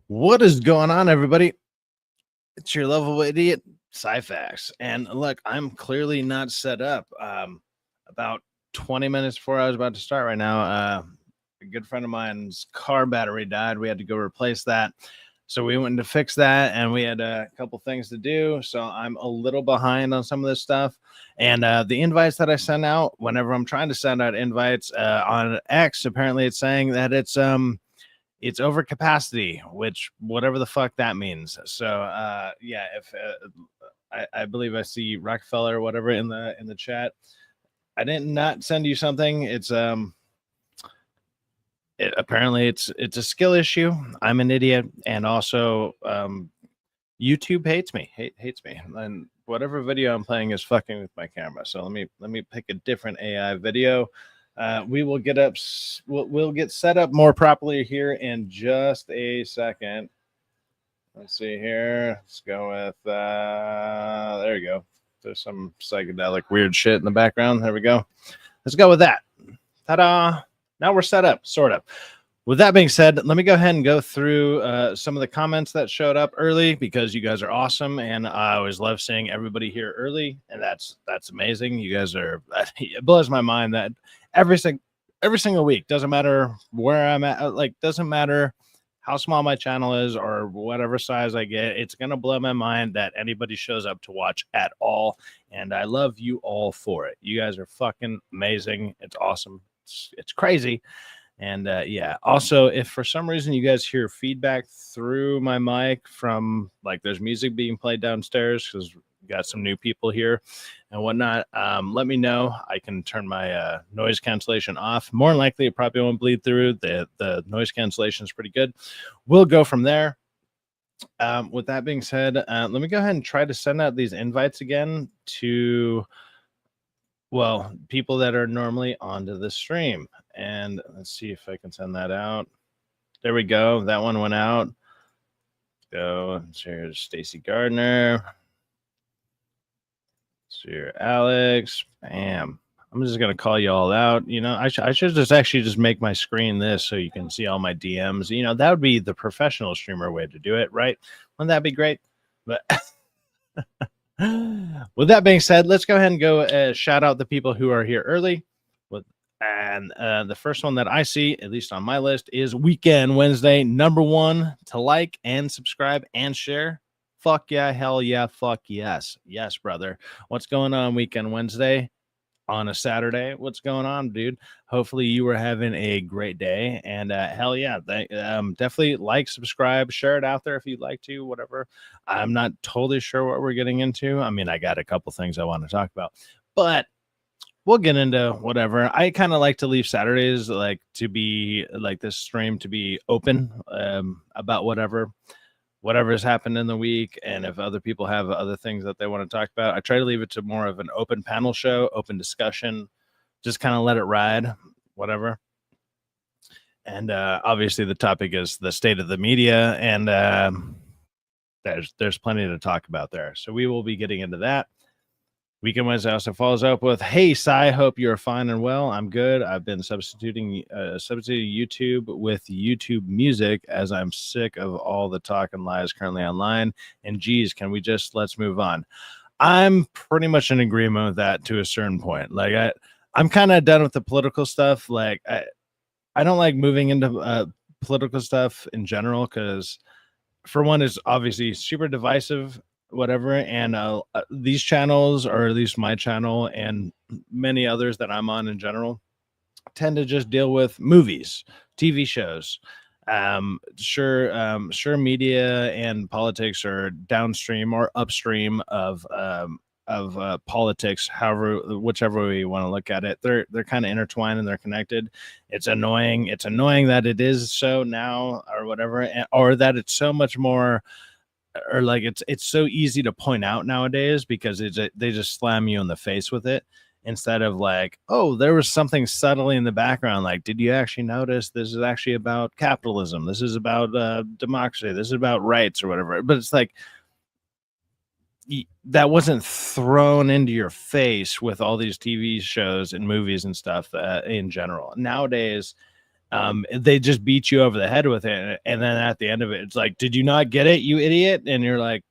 What is going on, everybody? It's your lovable idiot, Syfaxx. And look, I'm clearly not set up. About 20 minutes before I was about to start right now, a good friend of mine's car battery died. We had to go replace that. So we went to fix that, and we had a couple things to do. So I'm a little behind on some of this stuff. And the invites that I send out, whenever I'm trying to send out invites on X, apparently it's saying that it's over capacity, which whatever the fuck that means. So yeah, if I believe I see Rockefeller or whatever in the chat. I didn't not send you something. Apparently it's a skill issue. I'm an idiot, and also YouTube hates me. Hates me. And whatever video I'm playing is fucking with my camera. So let me pick a different AI video. We will get up. We'll get set up more properly here in just a second. Let's see here. Let's go with. There you go. There's some psychedelic weird shit in the background. There we go. Let's go with that. Ta-da! Now we're set up, sort of. With that being said, let me go ahead and go through some of the comments that showed up early, because you guys are awesome, and I always love seeing everybody here early, and that's amazing. You guys are. It blows my mind that every single week, doesn't matter where I'm at, like doesn't matter how small my channel is or whatever size I get, it's gonna blow my mind that anybody shows up to watch at all, and I love you all for it. You guys are fucking amazing. It's awesome. It's crazy. And yeah, also, if for some reason you guys hear feedback through my mic from, like, there's music being played downstairs because we got some new people here and whatnot, let me know. I can turn my noise cancellation off. More than likely, it probably won't bleed through. The noise cancellation is pretty good. We'll go from there. With that being said, let me go ahead and try to send out these invites again to, well, people that are normally onto the stream. And let's see if I can send that out. There we go. That one went out. Go. So here's Stacy Gardner. So here, Alex. Bam. I'm just gonna call you all out. You know, I should just actually just make my screen this so you can see all my DMs. You know, that would be the professional streamer way to do it, right? Wouldn't that be great? But with that being said, let's go ahead and go shout out the people who are here early. And the first one that I see, at least on my list, is Weekend Wednesday. Number one to like and subscribe and share. Fuck yeah, hell yeah, fuck yes. Yes, brother. What's going on, Weekend Wednesday? On a Saturday. What's going on, dude? Hopefully you were having a great day, and hell yeah, definitely like, subscribe, share it out there if you'd like to, whatever. I'm not totally sure what we're getting into. I mean, I got a couple things I want to talk about, but we'll get into whatever. I kind of like to leave Saturdays like to be like this stream to be open about whatever's happened in the week, and if other people have other things that they want to talk about, I try to leave it to more of an open panel show, open discussion, just kind of let it ride, whatever. And obviously the topic is the state of the media, and there's plenty to talk about there, so we will be getting into that. Weekend Wednesday also follows up with, "Hey, Cy, hope you're fine and well. I'm good. I've been substituting YouTube with YouTube Music as I'm sick of all the talk and lies currently online. And geez, can we just let's move on?" I'm pretty much in agreement with that to a certain point. Like I'm kind of done with the political stuff. Like I don't like moving into political stuff in general because, for one, it's obviously super divisive, whatever, and these channels, or at least my channel and many others that I'm on in general, tend to just deal with movies, TV shows. Sure, media and politics are downstream or upstream of politics, however, whichever way you want to look at it. They're kind of intertwined and they're connected. It's annoying that it is so now, or whatever, or that it's so much more, or like it's so easy to point out nowadays because they just slam you in the face with it, instead of like, oh, there was something subtly in the background, like, did you actually notice this is actually about capitalism, this is about democracy, this is about rights or whatever. But it's like that wasn't thrown into your face with all these TV shows and movies and stuff in general. Nowadays They just beat you over the head with it, and then at the end of it, it's like, did you not get it, you idiot? And you're like,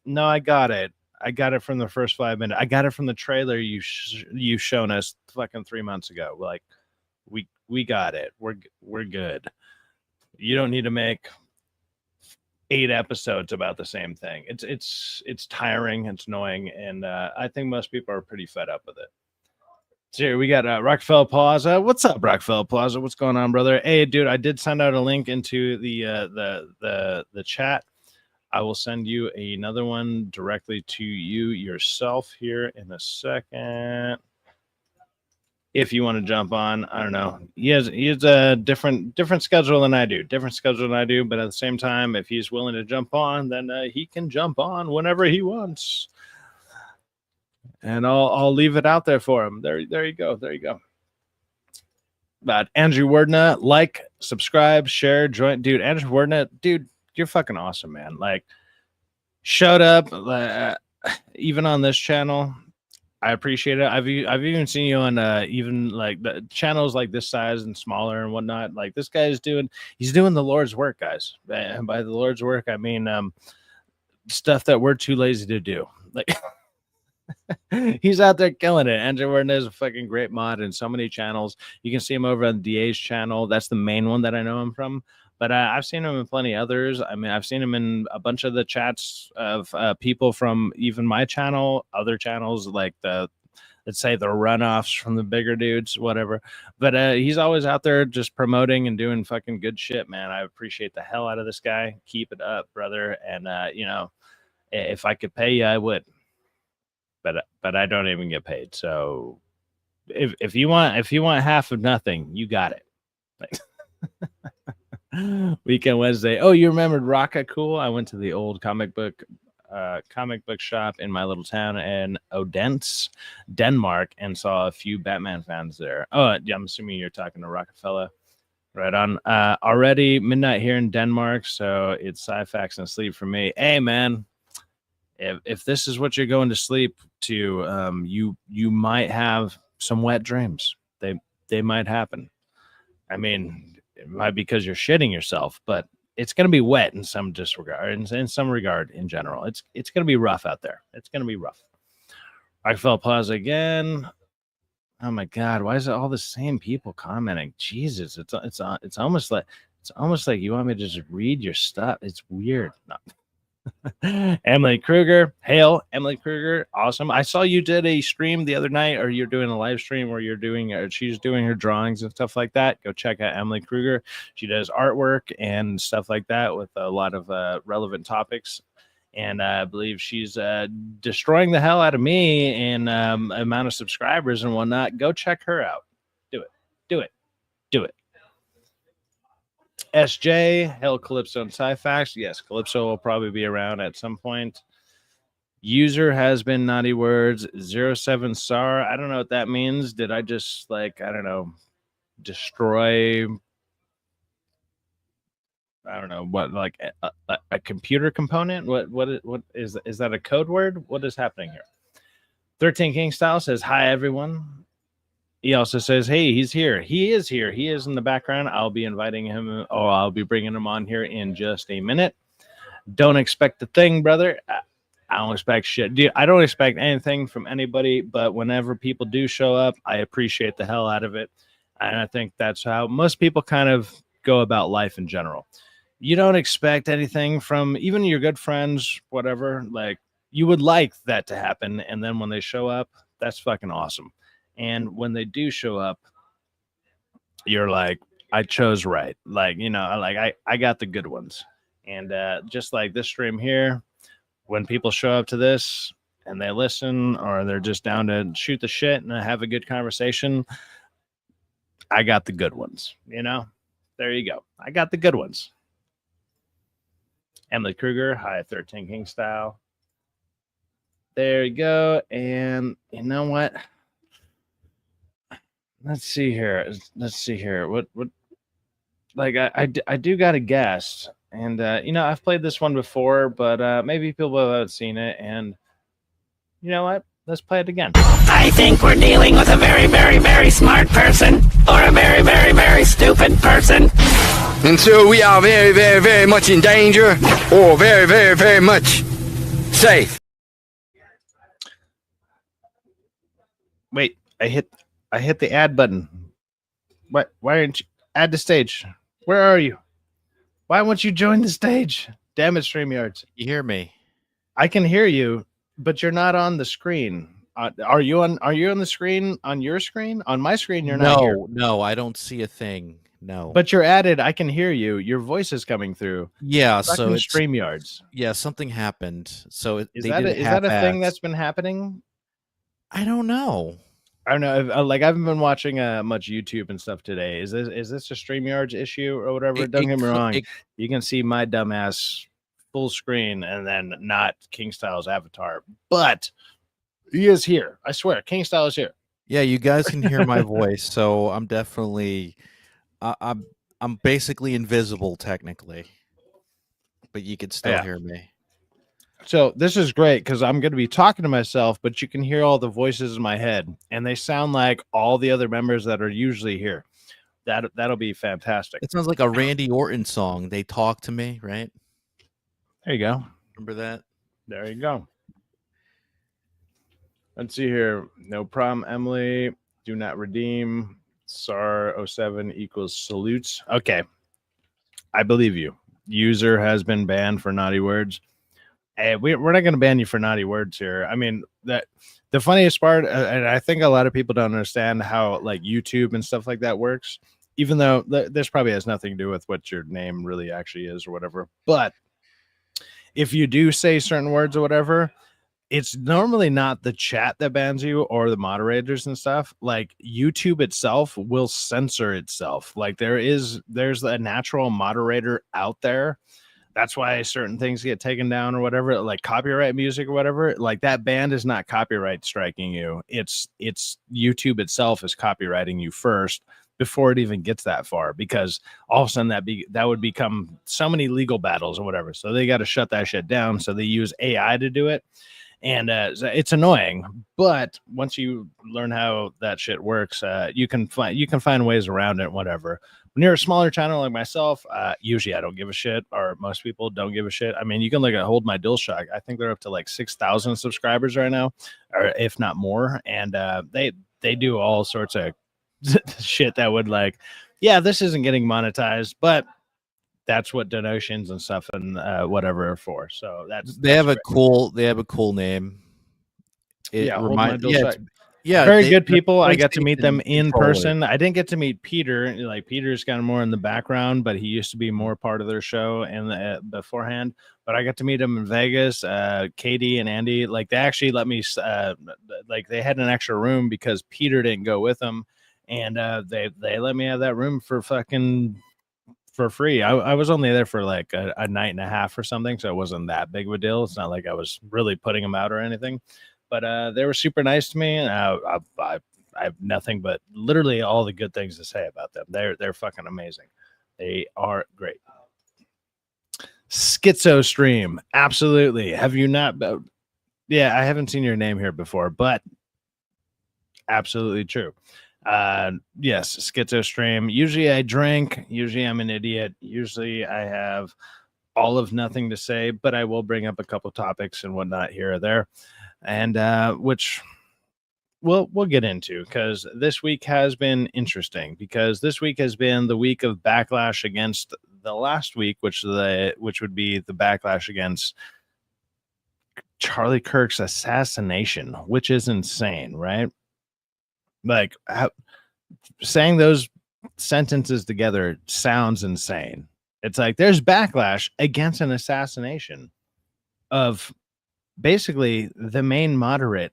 no, I got it. I got it from the first 5 minutes. I got it from the trailer you've shown us fucking 3 months ago. Like, we got it. We're good. You don't need to make 8 episodes about the same thing. It's tiring. It's annoying, and I think most people are pretty fed up with it. So here we got Rockefeller Plaza. What's up, Rockefeller Plaza? What's going on, brother? Hey, dude, I did send out a link into the chat. I will send you another one directly to you yourself here in a second. If you want to jump on, I don't know. He has a different schedule than I do. But at the same time, if he's willing to jump on, then he can jump on whenever he wants. And I'll leave it out there for him. There you go. But Andrew Wordna, like, subscribe, share, join. Dude, Andrew Wordna, dude, you're fucking awesome, man. Like, showed up even on this channel. I appreciate it. I've even seen you on even like the channels like this size and smaller and whatnot. Like, this guy is doing the Lord's work, guys. And by the Lord's work, I mean stuff that we're too lazy to do. Like, he's out there killing it. Andrew Warden is a fucking great mod in so many channels. You can see him over on DA's channel. That's the main one that I know him from. But I've seen him in plenty others. I mean, I've seen him in a bunch of the chats of people from even my channel, other channels like let's say the runoffs from the bigger dudes, whatever. But he's always out there just promoting and doing fucking good shit, man. I appreciate the hell out of this guy. Keep it up, brother. And you know, if I could pay you, I would. But I don't even get paid. So if you want half of nothing, you got it. Like, Weekend Wednesday. Oh, you remembered Rocka? Cool. I went to the old comic book shop in my little town in Odense, Denmark, and saw a few Batman fans there. Oh, yeah, I'm assuming you're talking to Rockefeller. Right on. Already midnight here in Denmark, so it's Syfaxx and sleep for me. Hey, man, if this is what you're going to sleep to, you might have some wet dreams. They might happen. I mean, it might be because you're shitting yourself, but it's going to be wet in some disregard, in some regard in general. It's going to be rough out there. It's going to be rough. Rockefeller Plaza again. Oh my God, why is it all the same people commenting? Jesus, it's almost like you want me to just read your stuff. It's weird. No. Emily Kruger, hail Emily Kruger, awesome. I saw you did a stream the other night, or you're doing a live stream where she's doing her drawings and stuff like that. Go check out Emily Kruger. She does artwork and stuff like that with a lot of relevant topics, and I believe she's destroying the hell out of me in amount of subscribers and whatnot. Go check her out. Do it. SJ, hell, Calypso and Syfaxx. Yes, Calypso will probably be around at some point. User has been naughty words. 07 SAR. I don't know what that means. Did I just, like, I don't know, destroy, I don't know, what, like a computer component? What is that a code word? What is happening here? 13 King Style says, hi, everyone. He also says, hey, he's here. He is here. He is in the background. I'll be inviting him. Oh, I'll be bringing him on here in just a minute. Don't expect a thing, brother. I don't expect shit. Dude, I don't expect anything from anybody, but whenever people do show up, I appreciate the hell out of it. And I think that's how most people kind of go about life in general. You don't expect anything from even your good friends, whatever. Like, you would like that to happen. And then when they show up, that's fucking awesome. And when they do show up, you're like, I chose right. Like, you know, like I got the good ones. And just like this stream here, when people show up to this and they listen, or they're just down to shoot the shit and have a good conversation, I got the good ones. You know, there you go. I got the good ones. Emily Kruger, hi, 13 King Style. There you go. And you know what? Let's see here. What like I do got a guest, and you know, I've played this one before, but maybe people haven't seen it, and you know what? Let's play it again. I think we're dealing with a very, very, very smart person. or a very, very, very stupid person. And so we are very, very, very much in danger, or very, very, very much safe. Wait, I hit the add button. What? Why aren't you add to stage? Where are you? Why won't you join the stage? Damn it, StreamYards. You hear me? I can hear you, but you're not on the screen. Are you on the screen on your screen? On my screen, you're not here. No, I don't see a thing. No. But you're added. I can hear you. Your voice is coming through. Yeah, Fucking so it's StreamYards. yeah, something happened. So Is that a thing that's been happening? I don't know. I don't know. Like I haven't been watching much YouTube and stuff today. Is this a StreamYards issue or whatever? Don't get me wrong. You can see my dumbass full screen and then not King Style's avatar, but he is here. I swear, King Style is here. Yeah, you guys can hear my voice, so I'm definitely I'm basically invisible technically, but you can still hear me. So this is great because I'm going to be talking to myself, but you can hear all the voices in my head, and they sound like all the other members that are usually here. That'll be fantastic. It sounds like a Randy Orton song. They talk to me, right? There you go. Remember that? There you go. Let's see here. No problem, Emily. Do not redeem. SAR07 equals salutes. Okay. I believe you. User has been banned for naughty words. Hey, we're not going to ban you for naughty words here. I mean, that the funniest part, and I think a lot of people don't understand how like YouTube and stuff like that works, even though this probably has nothing to do with what your name really actually is or whatever. But if you do say certain words or whatever, it's normally not the chat that bans you or the moderators and stuff. Like YouTube itself will censor itself. Like there's a natural moderator out there. That's why certain things get taken down or whatever, like copyright music or whatever. Like that band is not copyright striking you. It's YouTube itself is copywriting you first before it even gets that far, because all of a sudden that would become so many legal battles or whatever. So they got to shut that shit down. So they use AI to do it. And it's annoying, but once you learn how that shit works, you can find ways around it. Whatever. When you're a smaller channel like myself, usually I don't give a shit, or most people don't give a shit. I mean, you can look at Hold My DualShock. I think they're up to like 6,000 subscribers right now, or if not more. And they do all sorts of shit that would like, yeah, this isn't getting monetized, but that's what donations and stuff and whatever are for. So they have a cool name. Very good people. I got to meet them in person. I didn't get to meet Peter. Like Peter's kind of more in the background, but he used to be more part of their show and beforehand. But I got to meet him in Vegas. Katie and Andy, like they actually let me, like they had an extra room because Peter didn't go with them, and they let me have that room for free. I was only there for like a night and a half or something, so it wasn't that big of a deal. It's not like I was really putting them out or anything, but they were super nice to me, and I have nothing but literally all the good things to say about them. They're fucking amazing. They are great. Schizo Stream, absolutely. Have you not? Yeah, I haven't seen your name here before, but absolutely true. Yes, Schizo Stream. Usually I drink. Usually I'm an idiot. Usually I have all of nothing to say, but I will bring up a couple topics and whatnot here or there, and which we'll get into, because this week has been interesting, because this week has been the week of backlash against the last week, which would be the backlash against Charlie Kirk's assassination, which is insane, right? Like saying those sentences together sounds insane. It's like there's backlash against an assassination of basically the main moderate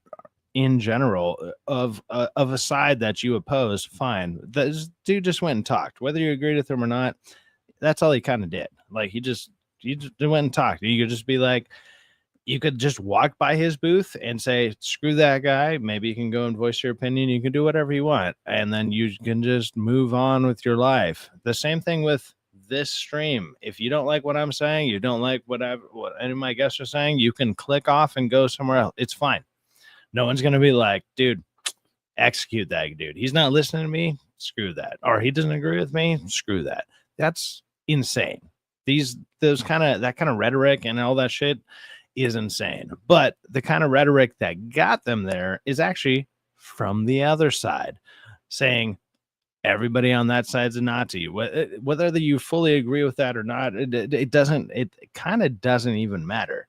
in general of a side that you oppose. Fine, this dude just went and talked, whether you agreed with him or not. That's all he kind of did. Like he just went and talked. You could just be like, you could just walk by his booth and say, screw that guy. Maybe you can go and voice your opinion. You can do whatever you want. And then you can just move on with your life. The same thing with this stream. If you don't like what I'm saying, you don't like what any of my guests are saying, you can click off and go somewhere else. It's fine. No one's going to be like, dude, execute that dude. He's not listening to me. Screw that. Or he doesn't agree with me. Screw that. That's insane. That kind of rhetoric and all that shit is insane. But the kind of rhetoric that got them there is actually from the other side, saying everybody on that side's a Nazi. Whether you fully agree with that or not, it doesn't. It kind of doesn't even matter,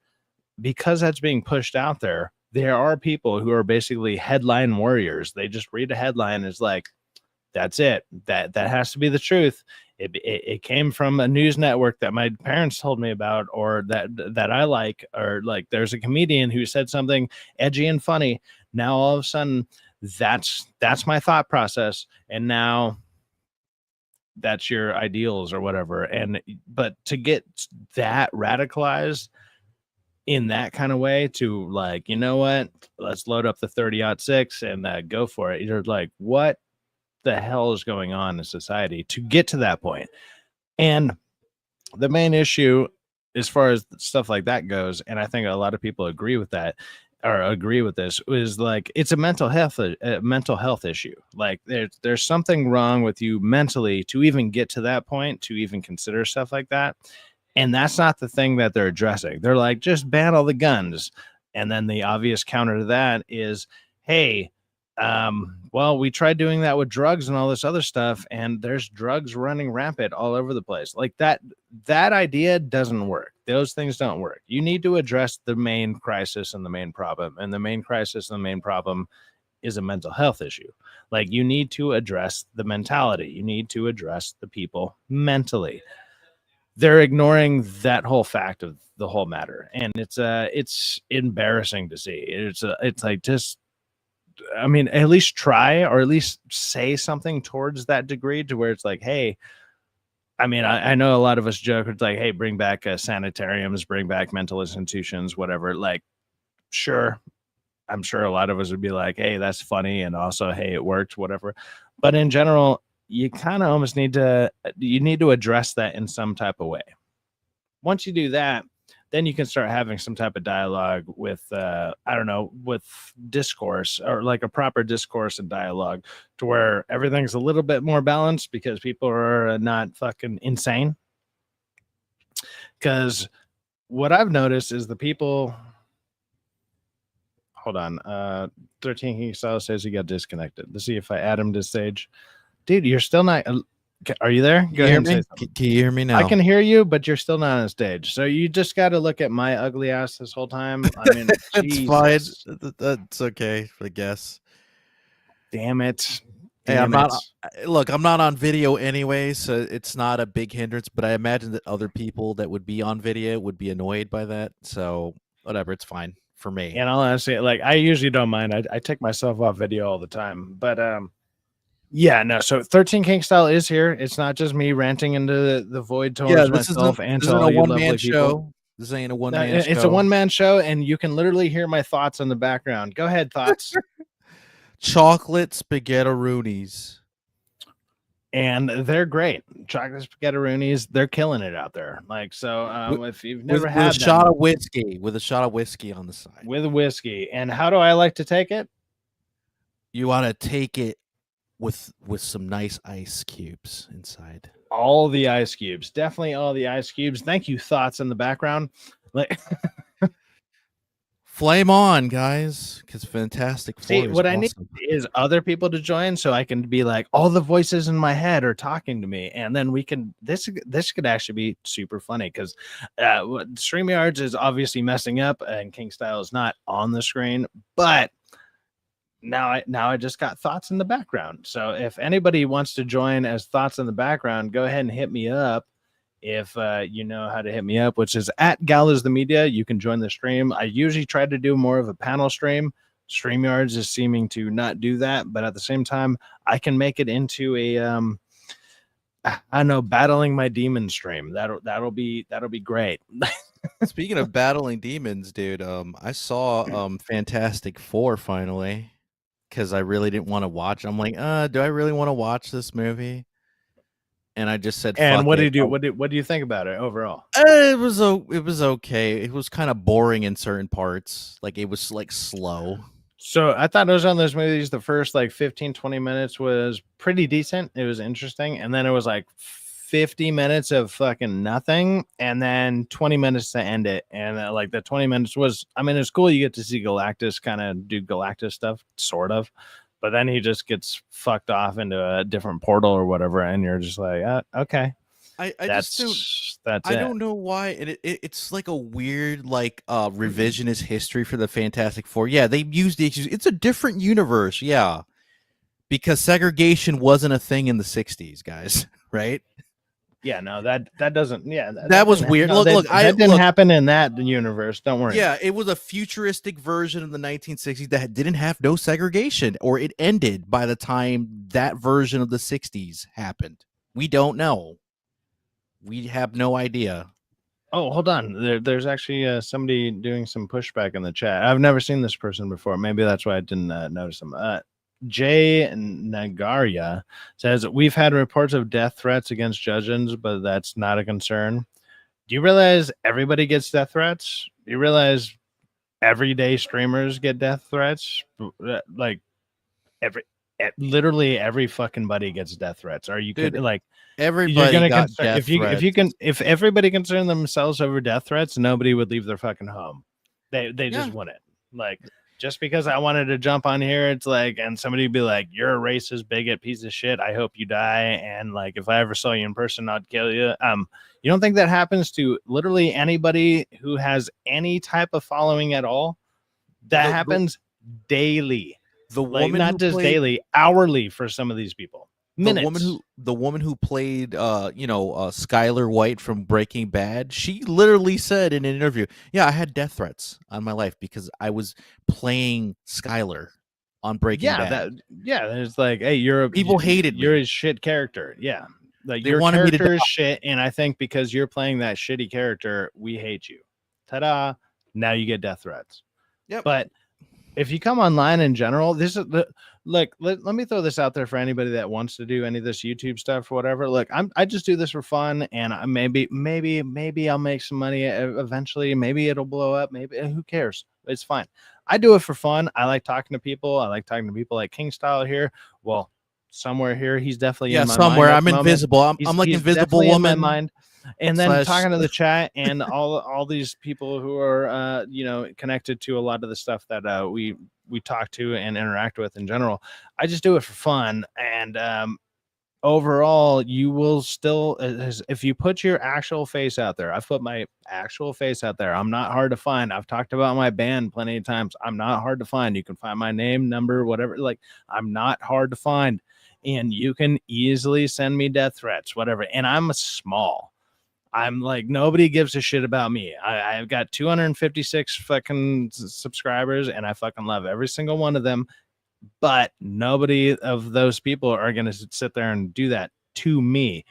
because that's being pushed out there. There are people who are basically headline warriors. They just read a headline and it's like, that's it. That has to be the truth. It came from a news network that my parents told me about, or that I like, or like there's a comedian who said something edgy and funny. Now all of a sudden, that's my thought process, and now that's your ideals or whatever. But to get that radicalized in that kind of way, to like, you know what, let's load up the 30-06 and go for it. You're like, what the hell is going on in society to get to that point? And the main issue as far as stuff like that goes, and I think a lot of people agree with that, or agree with this, is like, it's a mental health issue. Like there's something wrong with you mentally to even get to that point, to even consider stuff like that. And that's not the thing that they're addressing. They're like, just ban all the guns. And then the obvious counter to that is, hey, well, we tried doing that with drugs and all this other stuff, and there's drugs running rampant all over the place. Like that idea doesn't work. Those things don't work. You need to address the main crisis and the main problem. And the main crisis and the main problem is a mental health issue. Like, you need to address the mentality. You need to address the people mentally. They're ignoring that whole fact of the whole matter. And it's embarrassing to see. It's like, just, I mean, at least try, or at least say something towards that degree, to where it's like, hey, I mean, I know a lot of us joke, it's like, hey, bring back sanitariums, bring back mental institutions, whatever. Like, sure, I'm sure a lot of us would be like, hey, that's funny, and also, hey, it worked, whatever. But in general, you kind of almost need to address that in some type of way. Once you do that, then you can start having some type of dialogue with, I don't know, with discourse, or like a proper discourse and dialogue, to where everything's a little bit more balanced, because people are not fucking insane. Because what I've noticed is the people, hold on, 13 King Style says he got disconnected. Let's see if I add him to stage. Dude, you're still not. Are you there? Go ahead and say something. Can you hear me now? I can hear you, but you're still not on stage. So you just got to look at my ugly ass this whole time. I mean, it's fine. That's okay, I guess. Damn it. Hey, I'm not on video anyway, so it's not a big hindrance, but I imagine that other people that would be on video would be annoyed by that. So whatever, it's fine for me. And I'll honestly, like, I usually don't mind. I take myself off video all the time. But yeah, no. So 13 King Style is here. It's not just me ranting into the void towards myself and to all you lovely people. This ain't a one-man show. It's a one-man show, and you can literally hear my thoughts in the background. Go ahead, thoughts. Chocolate spaghettiroonies. And they're great. Chocolate spaghettiroonies, they're killing it out there. Like, so if you've never had with a shot of whiskey on the side. With whiskey. And how do I like to take it? You want to take it with some nice ice cubes inside. All the ice cubes. Definitely all the ice cubes. Thank you, thoughts in the background. Like, flame on, guys, because Fantastic Four. See, what I need is other people to join, so I can be like, all the voices in my head are talking to me, and then we can. This could actually be super funny, because StreamYards is obviously messing up, and King Style is not on the screen. But now I just got thoughts in the background. So if anybody wants to join as thoughts in the background, go ahead and hit me up. If you know how to hit me up, which is at Galas the Media, you can join the stream. I usually try to do more of a panel stream. StreamYards is seeming to not do that, but at the same time, I can make it into a I don't know, battling my demon stream. That'll be great. Speaking of battling demons, dude, I saw Fantastic Four finally, because I really didn't want to watch. I'm like, do I really want to watch this movie? And I just said, and what did you do? What do you think about it overall? It was okay. It was kind of boring in certain parts. Like, it was like slow. So I thought it was one of those movies. The first like 15, 20 minutes was pretty decent. It was interesting. And then it was like 50 minutes of fucking nothing. And then 20 minutes to end it. And like the 20 minutes was, I mean, it's cool. You get to see Galactus kind of do Galactus stuff, sort of. But then he just gets fucked off into a different portal or whatever. And you're just like, okay. I don't know why, and it's like a weird like revisionist history for the Fantastic Four. Yeah, they used the excuse. It's a different universe, yeah, because segregation wasn't a thing in the '60s, guys. Right? Yeah, no, that doesn't. Yeah, that was weird. No, that didn't happen in that universe. Don't worry. Yeah, it was a futuristic version of the 1960s that didn't have no segregation, or it ended by the time that version of the '60s happened. We don't know. We have no idea. Oh, hold on. There's actually somebody doing some pushback in the chat. I've never seen this person before. Maybe that's why I didn't notice them. Jay Nagaria says, we've had reports of death threats against judges, but that's not a concern. Do you realize everybody gets death threats? Do you realize everyday streamers get death threats? Like literally every fucking buddy gets death threats. Are you kidding? Like everybody got death threats. If everybody concerned themselves over death threats, nobody would leave their fucking home. They just wouldn't. Like, just because I wanted to jump on here, it's like, and somebody would be like, you're a racist bigot piece of shit. I hope you die. And like, if I ever saw you in person, I'd kill you. You don't think that happens to literally anybody who has any type of following at all? That happens daily. The woman, not just daily, hourly for some of these people. Minutes. The woman who played Skylar White from Breaking Bad, she literally said in an interview, yeah, I had death threats on my life because I was playing Skylar on Breaking Bad. It's like, hey, people hated me. You're a shit character. Yeah. Like, they your wanted character me to is shit, and I think because you're playing that shitty character, we hate you. Ta-da. Now you get death threats. Yep. But if you come online in general, this is let me throw this out there for anybody that wants to do any of this YouTube stuff or whatever. Look, I just do this for fun, and maybe I'll make some money eventually. Maybe it'll blow up. Maybe, who cares? It's fine. I do it for fun. I like talking to people. I like talking to people like King Style here. Well, somewhere here, he's definitely in my somewhere. mind I'm invisible. I'm like Invisible Woman. In my mind. And then talking to the chat and all these people who are connected to a lot of the stuff that we talk to and interact with in general. I just do it for fun, and overall, you will still, if you put your actual face out there. I've put my actual face out there. I'm not hard to find. I've talked about my band plenty of times. I'm not hard to find. You can find my name, number, whatever. Like, I'm not hard to find, and you can easily send me death threats, whatever. And I'm small. I'm like, nobody gives a shit about me. I've got 256 fucking subscribers, and I fucking love every single one of them. But nobody of those people are going to sit there and do that to me.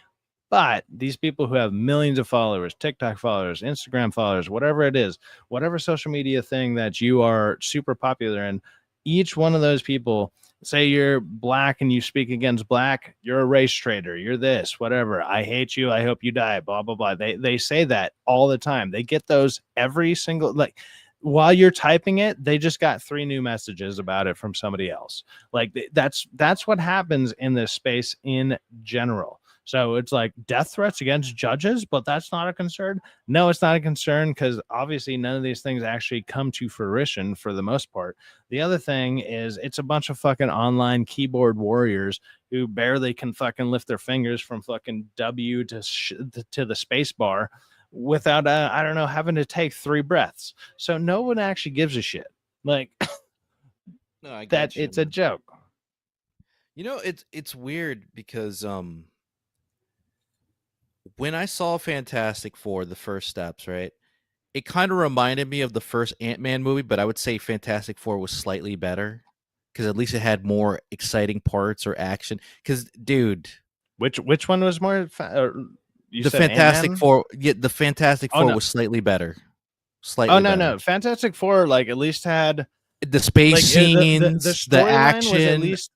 But these people who have millions of followers, TikTok followers, Instagram followers, whatever it is, whatever social media thing that you are super popular in, each one of those people, say you're black and you speak against black, you're a race traitor, you're this, whatever. I hate you. I hope you die, blah, blah, blah. They say that all the time. They get those every single, like, while you're typing it, they just got 3 new messages about it from somebody else. Like, that's what happens in this space in general. So it's like death threats against judges, but that's not a concern. No, it's not a concern because obviously none of these things actually come to fruition for the most part. The other thing is it's a bunch of fucking online keyboard warriors who barely can fucking lift their fingers from fucking W to the space bar without, I don't know, having to take 3 breaths. So no one actually gives a shit. Like, no, that it's a joke. You know, it's weird because when I saw Fantastic Four, the first steps, right, it kind of reminded me of the first Ant-Man movie, but I would say Fantastic Four was slightly better because at least it had more exciting parts or action. Because, dude, which one was more? The Fantastic Ant-Man? Four, yeah, the Fantastic Four was slightly better. Slightly. No, Fantastic Four like at least had the space scenes, the action. Was at least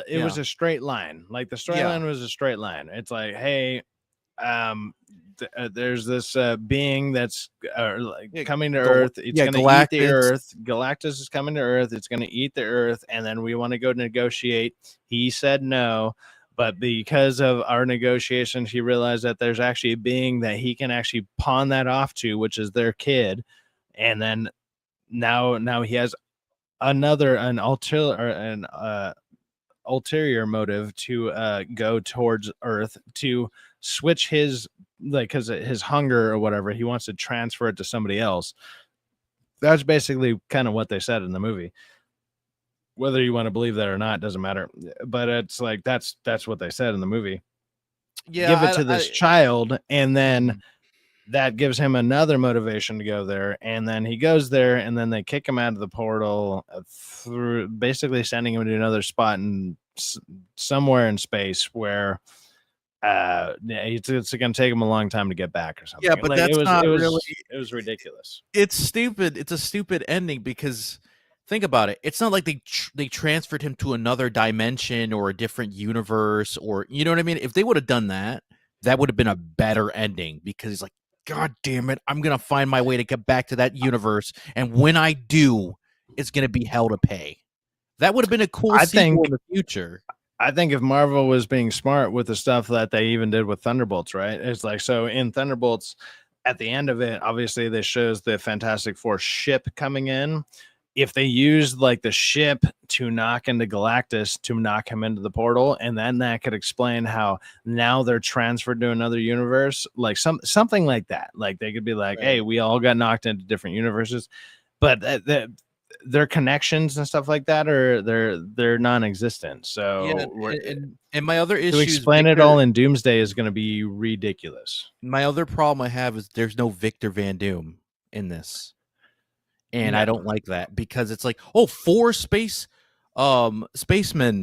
it was a straight line. Like the storyline was a straight line. It's like, hey, there's this being that's coming to Gal- Earth. It's yeah, going to eat the Galactus. Earth. Galactus is coming to Earth. It's going to eat the Earth, and then we want to go negotiate. He said no, but because of our negotiations, he realized that there's actually a being that he can actually pawn that off to, which is their kid, and then now he has an ulterior motive to go towards Earth to switch his because his hunger or whatever, he wants to transfer it to somebody else. That's basically kind of what they said in the movie. Whether you want to believe that or not doesn't matter, but it's like that's what they said in the movie. Give it to this child, and then that gives him another motivation to go there, and then he goes there, and then they kick him out of the portal through basically sending him to another spot in somewhere in space where it's going to take him a long time to get back or something. Yeah, but like, that's not really. It was ridiculous. It's stupid. It's a stupid ending because think about it. It's not like they transferred him to another dimension or a different universe, or you know what I mean. If they would have done that, that would have been a better ending because he's like, God damn it, I'm gonna find my way to get back to that universe, and when I do, it's gonna be hell to pay. That would have been a cool sequel in the future. I think if Marvel was being smart with the stuff that they even did with Thunderbolts, right? It's like, so in Thunderbolts, at the end of it, obviously this shows the Fantastic Four ship coming in. If they used like the ship to knock into Galactus to knock him into the portal, and then that could explain how now they're transferred to another universe, like something like that. Like they could be like, right. Hey, we all got knocked into different universes, but their connections and stuff like that are they're non-existent. So yeah, and my other issue to explain it all in Doomsday is going to be ridiculous. My other problem I have is there's no Victor Van Doom in this. And I don't like that because it's like, oh, 4 spacemen,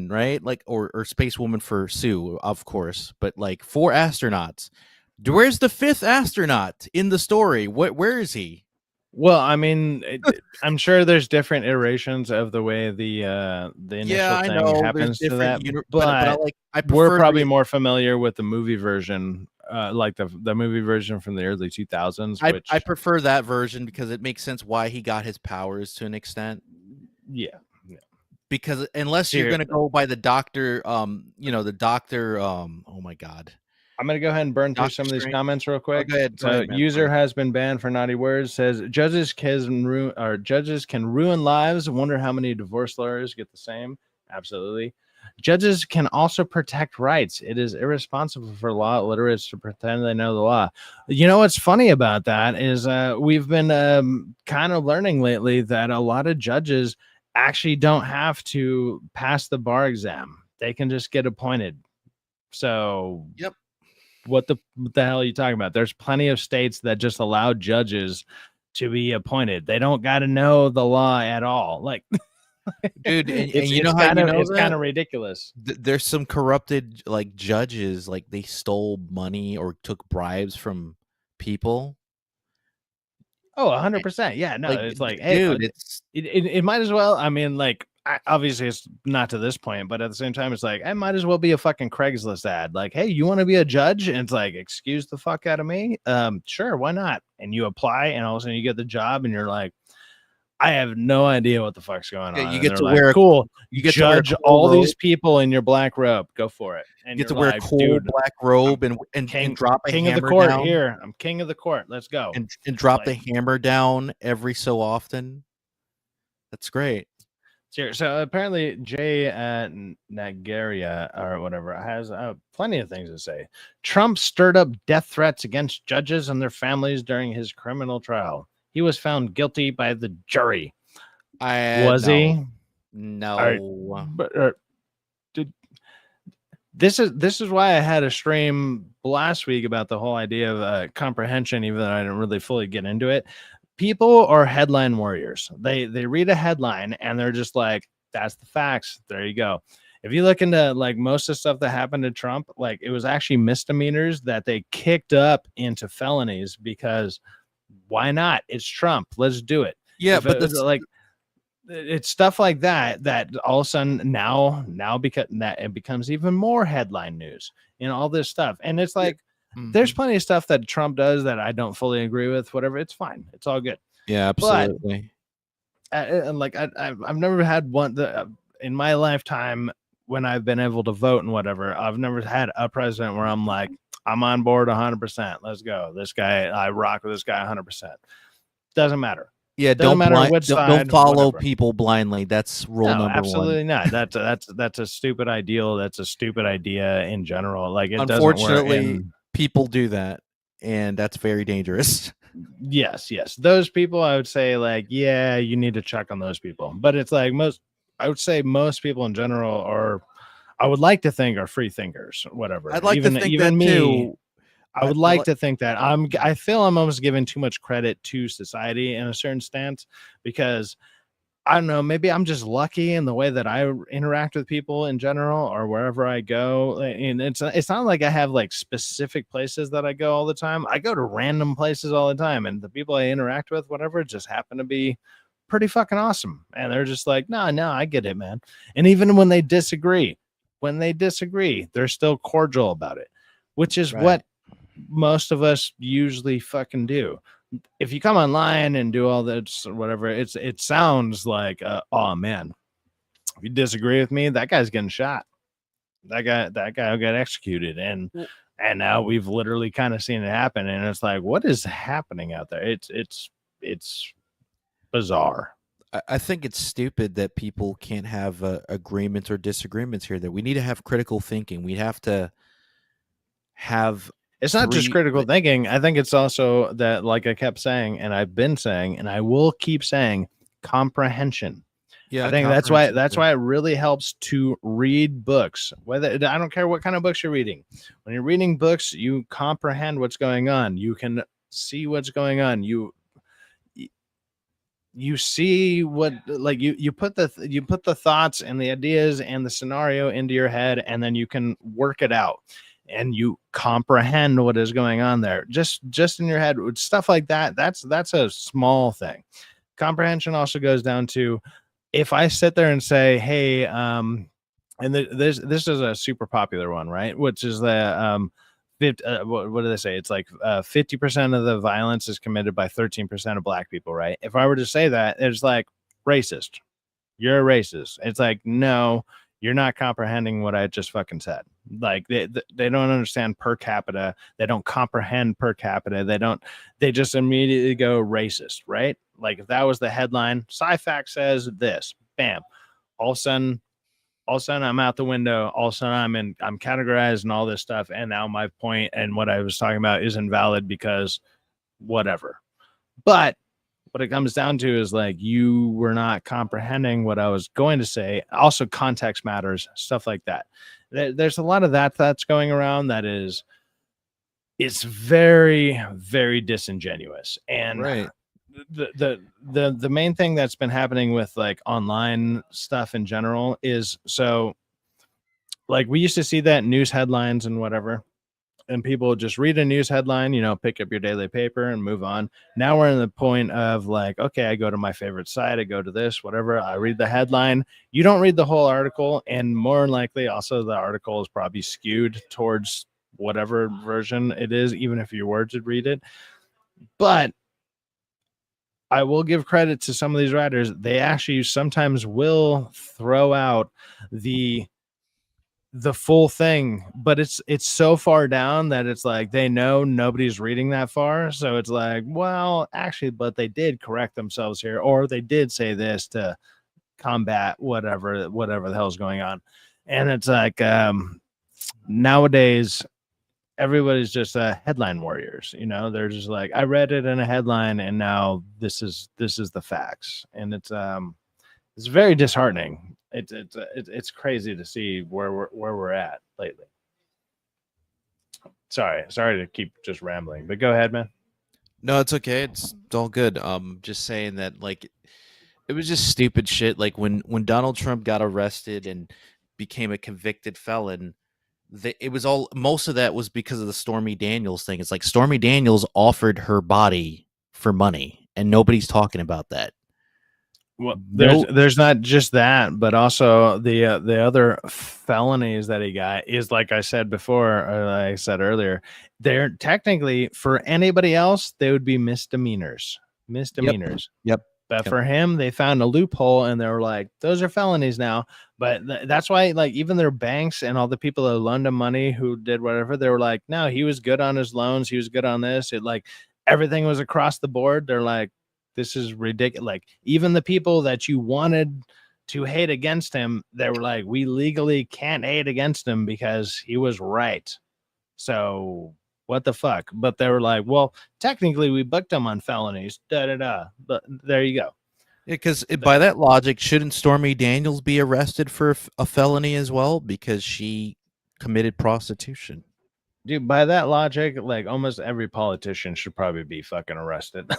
right? Like, or spacewoman for Sue, of course, but like 4 astronauts. Where's the 5th astronaut in the story? Where is he? Well, I mean, I'm sure there's different iterations of the way the initial thing happens to that, but we're probably more familiar with the movie version, like the movie version from the early 2000s. I prefer that version because it makes sense why he got his powers to an extent. Yeah. Because unless you're gonna go by the doctor, the doctor, oh my God. I'm going to go ahead and burn through some of these comments real quick. Go ahead, user has been banned for naughty words. Says judges can ruin lives. Wonder how many divorce lawyers get the same. Absolutely. Judges can also protect rights. It is irresponsible for law illiterates to pretend they know the law. You know what's funny about that is we've been kind of learning lately that a lot of judges actually don't have to pass the bar exam. They can just get appointed. So yep. What the hell are you talking about? There's plenty of states that just allow judges to be appointed. They don't got to know the law at all. Like, dude, and you know how it's kind of ridiculous. There's some corrupted like judges, like they stole money or took bribes from people. Oh, 100%. Yeah, no, it's like, hey, dude, it might as well. I mean, like, obviously it's not to this point, but at the same time, it's like, I might as well be a fucking Craigslist ad. Like, hey, you want to be a judge? And it's like, excuse the fuck out of me. Sure, why not? And you apply, and all of a sudden you get the job, and you're like, I have no idea what the fuck's going on. You get to wear cool. You get judge all these people in your black robe. Go for it. And you get to wear a cool black robe and drop a hammer king of the court down. Here. I'm king of the court. Let's go. And drop the hammer down every so often. That's great. So apparently Jay at Nigeria or whatever has plenty of things to say. Trump stirred up death threats against judges and their families during his criminal trial. He was found guilty by the jury. He? No. This is why I had a stream last week about the whole idea of comprehension, even though I didn't really fully get into it. People are headline warriors. They read a headline and they're just like, that's the facts. There you go. If you look into like most of the stuff that happened to Trump, like it was actually misdemeanors that they kicked up into felonies because why not? It's Trump. Let's do it. Yeah, but it's stuff like that all of a sudden now because that it becomes even more headline news and all this stuff. And it's like, There's plenty of stuff that Trump does that I don't fully agree with. Whatever, it's fine. It's all good. Yeah, absolutely. But like I've never had one in my lifetime when I've been able to vote and whatever. I've never had a president where I'm like, I'm on board 100%. Let's go. This guy, I rock with this guy 100%. Doesn't matter. Yeah, Doesn't matter which side, don't follow whatever. people blindly. That's rule number absolutely one. Not. That's a stupid ideal. That's a stupid idea in general. Like it Unfortunately, doesn't work. People do that, and that's very dangerous. Yes. Those people, I would say, like, yeah, you need to check on those people. But it's like I would say most people in general are, I would like to think, are free thinkers, whatever. I'd like to think even that me, too. I would like to think that I feel I'm almost giving too much credit to society in a certain stance, because I don't know, maybe I'm just lucky in the way that I interact with people in general or wherever I go. And it's not like I have like specific places that I go all the time. I go to random places all the time, and the people I interact with, whatever, just happen to be pretty fucking awesome. And they're just like, no, I get it, man. And even when they disagree, they're still cordial about it, which is what most of us usually fucking do. If you come online and do all this or whatever, it sounds like, oh man, if you disagree with me, that guy's getting shot. That guy will get executed. And now we've literally kind of seen it happen. And it's like, what is happening out there? It's bizarre. I think it's stupid that people can't have agreements or disagreements here. That we need to have critical thinking. We have to have. It's not just critical thinking. I think it's also that, like I kept saying, and I've been saying, and I will keep saying, comprehension. Yeah, I think that's why it really helps to read books. Whether I don't care what kind of books you're reading. When you're reading books, you comprehend what's going on. You can see what's going on. You see what, like, you put the thoughts and the ideas and the scenario into your head, and then you can work it out. And you comprehend what is going on there, just in your head, stuff like that. That's a small thing. Comprehension also goes down to, if I sit there and say, hey, and this is a super popular one, right? Which is the what do they say? It's like 50% of the violence is committed by 13% of black people, right? If I were to say that, it's like, racist. You're a racist. It's like, no, you're not comprehending what I just fucking said. Like they don't understand per capita. They don't comprehend per capita. They just immediately go racist, right? Like if that was the headline, Syfaxx says this, bam. All of a sudden I'm out the window. All of a sudden I'm categorized and all this stuff. And now my point and what I was talking about is invalid because whatever. But what it comes down to is, like, you were not comprehending what I was going to say. Also, context matters, stuff like that. There's a lot of that's going around that it's very, very disingenuous. And the main thing that's been happening with like online stuff in general is, so like we used to see that news headlines and whatever, and people just read a news headline, pick up your daily paper and move on. Now we're in the point of like, okay, I go to my favorite site, I go to this, whatever, I read the headline. You don't read the whole article, and more than likely also the article is probably skewed towards whatever version it is, even if you were to read it. But I will give credit to some of these writers. They actually sometimes will throw out the full thing, but it's so far down that it's like they know nobody's reading that far. So it's like, well, actually, but they did correct themselves here, or they did say this to combat whatever the hell's going on. And it's like nowadays everybody's just headline warriors. They're just like, I read it in a headline and now this is the facts. And it's very disheartening. It's crazy to see where we're at lately. Sorry to keep just rambling, but go ahead, man. No, it's okay. It's all good. Just saying that, like, it was just stupid shit. Like when Donald Trump got arrested and became a convicted felon, it was all, most of that was because of the Stormy Daniels thing. It's like Stormy Daniels offered her body for money, and nobody's talking about that. Well, No. there's not just that, but also the other felonies that he got is, like I said before, or like I said earlier, they're technically, for anybody else, they would be misdemeanors. Yep. Misdemeanors. Yep. But Yep. for him, they found a loophole and they were like, those are felonies now. But that's why, like, even their banks and all the people that loaned him money who did whatever, they were like, no, he was good on his loans. He was good on this. It, like, everything was across the board. They're like, this is ridiculous. Like, even the people that you wanted to hate against him, they were like, we legally can't hate against him because he was right. So what the fuck? But they were like, well, technically we booked him on felonies. Da da da. But there you go. Yeah, because by that logic, shouldn't Stormy Daniels be arrested for a felony as well because she committed prostitution? Dude, by that logic, like almost every politician should probably be fucking arrested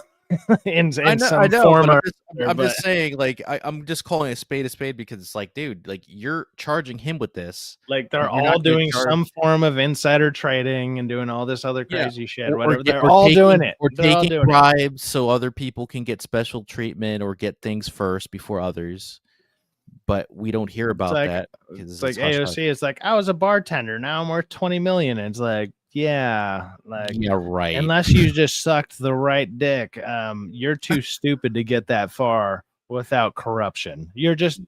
in some form but or I'm other. just saying, like, I'm just calling a spade because it's like, dude, like you're charging him with this. Like they're You're all not gonna doing charge, some form of insider trading and doing all this other yeah, crazy shit, whatever. They're or all taking, doing it. or They're all taking doing it. bribes so other people can get special treatment or get things first before others. But we don't hear about that because It's like AOC. It's like, I was a bartender. Now I'm worth 20 million. And it's like, yeah, like, yeah, right. unless you just sucked the right dick, you're too stupid to get that far without corruption. You're just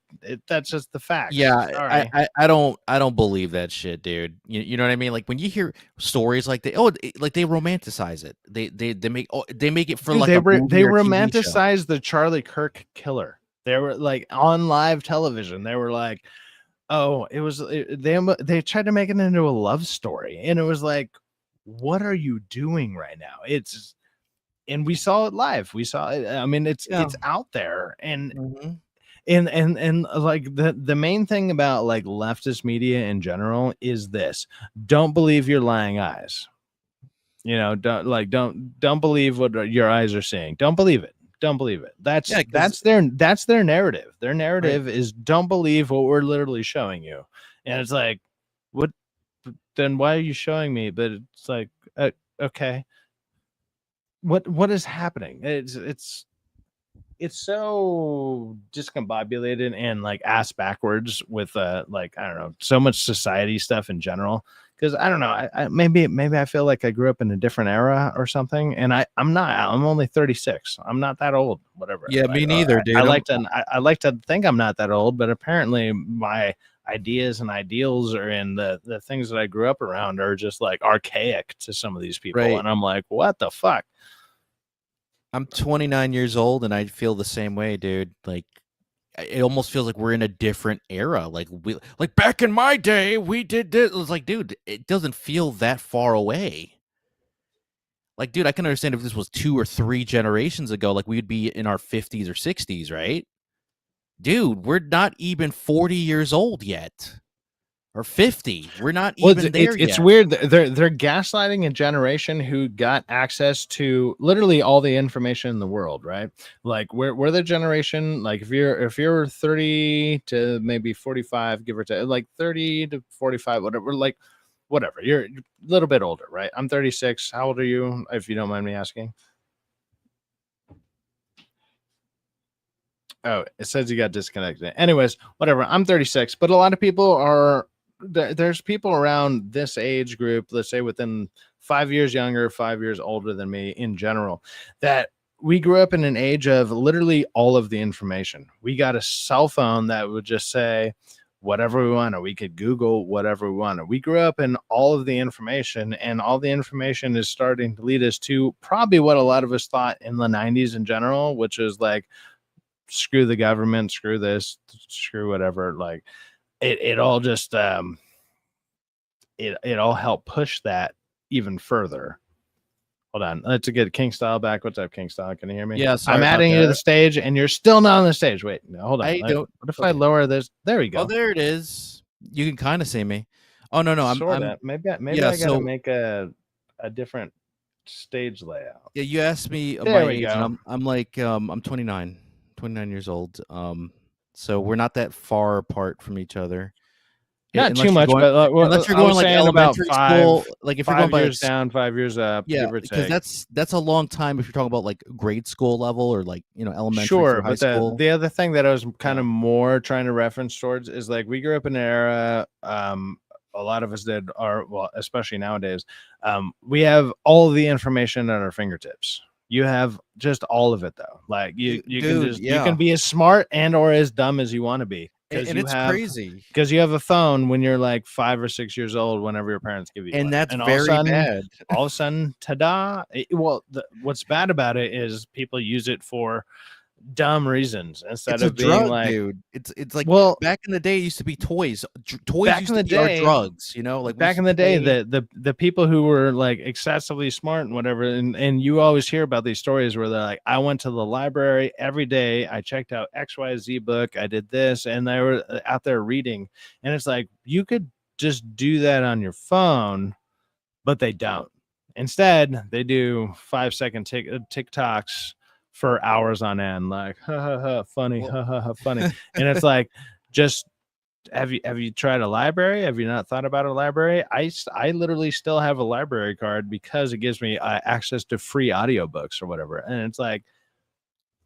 that's just the facts. Yeah, Sorry. I don't believe that shit, dude. You know what I mean? Like when you hear stories like they like they romanticize it. They make it for Dude, like they a movie they or TV show. romanticized the Charlie Kirk killer. They were like on live television. They were like, oh, they tried to make it into a love story, and it was like, what are you doing right now? And we saw it live. We saw it. I mean, it's out there, and Mhm. and like the main thing about like leftist media in general is this: don't believe your lying eyes. You know, don't believe what your eyes are seeing. Don't believe it. Don't believe it. That's their narrative. Their narrative is don't believe what we're literally showing you. And it's like, what? Then why are you showing me? But it's like, okay, what is happening? It's so discombobulated and like ass backwards with like, I don't know, so much society stuff in general. Because I don't know, maybe I feel like I grew up in a different era or something, and I'm only 36. I'm not that old. Whatever. Yeah, me neither, dude. I like to think I'm not that old, but apparently my ideas and ideals are in the things that I grew up around are just like archaic to some of these people, Right. and I'm like, what the fuck? I'm 29 years old and I feel the same way, dude. Like it almost feels like we're in a different era. Like back in my day, we did this. It was like, dude, it doesn't feel that far away. Like, dude, I can understand if this was 2 or 3 generations ago, like we'd be in our 50s or 60s, right? Dude, we're not even 40 years old yet. Or 50. We're not even there yet. It's weird. They're gaslighting a generation who got access to literally all the information in the world, right? Like we're the generation, like if you're 30 to maybe 45, give or take, like 30 to 45, whatever, like whatever. You're a little bit older, right? I'm 36. How old are you, if you don't mind me asking? Oh, it says you got disconnected. Anyways, whatever. I'm 36, but a lot of people are there's people around this age group, let's say within 5 years younger, 5 years older than me in general, that we grew up in an age of literally all of the information. We got a cell phone that would just say whatever we wanted. We could Google whatever we wanted. We grew up in all of the information, and all the information is starting to lead us to probably what a lot of us thought in the 90s in general, which is like, screw the government, screw this, screw whatever. Like it all just it all helped push that even further. Hold on, let's get King Style back. What's up, King Style? Can you hear me? Yeah, I'm adding you to the stage, and you're still not on the stage. Wait, no, hold on. What if I lower this? There we go. Oh, there it is. You can kind of see me. Oh no, I'm maybe I gotta make a different stage layout. Yeah, you asked me There my we age, go. and I'm like I'm 29 years old. So we're not that far apart from each other. Not too unless you're much, going but unless you're I going was like saying about elementary school, like if you're going 5 by like years down, 5 years up, yeah, give or because take. that's a long time if you're talking about like grade school level or like elementary Sure, through high but school. the other thing that I was kind Yeah. of more trying to reference towards is like we grew up in an era, a lot of us did, are well, especially nowadays. We have all of the information at our fingertips. You have just all of it though. Like you can Dude, just you can yeah. be as smart and or as dumb as you want to be And it's crazy. because you have a phone when you're like 5 or 6 years old. Whenever your parents give you And one, that's and very bad. all of a sudden, ta-da! What's bad about it is people use it for dumb reasons instead It's a of being drug, like, dude. It's like well, back in the day it used to be toys. Toys back used in to the be our day, drugs, like we used to back in the day, play. the people who were like excessively smart and whatever, and you always hear about these stories where they're like, I went to the library every day, I checked out XYZ book, I did this, and they were out there reading, and it's like you could just do that on your phone, but they don't. Instead, they do 5 second TikToks for hours on end, like ha ha ha, funny, Well, ha ha ha, funny, and it's like, just have you tried a library? Have you not thought about a library? I literally still have a library card because it gives me access to free audiobooks or whatever, and it's like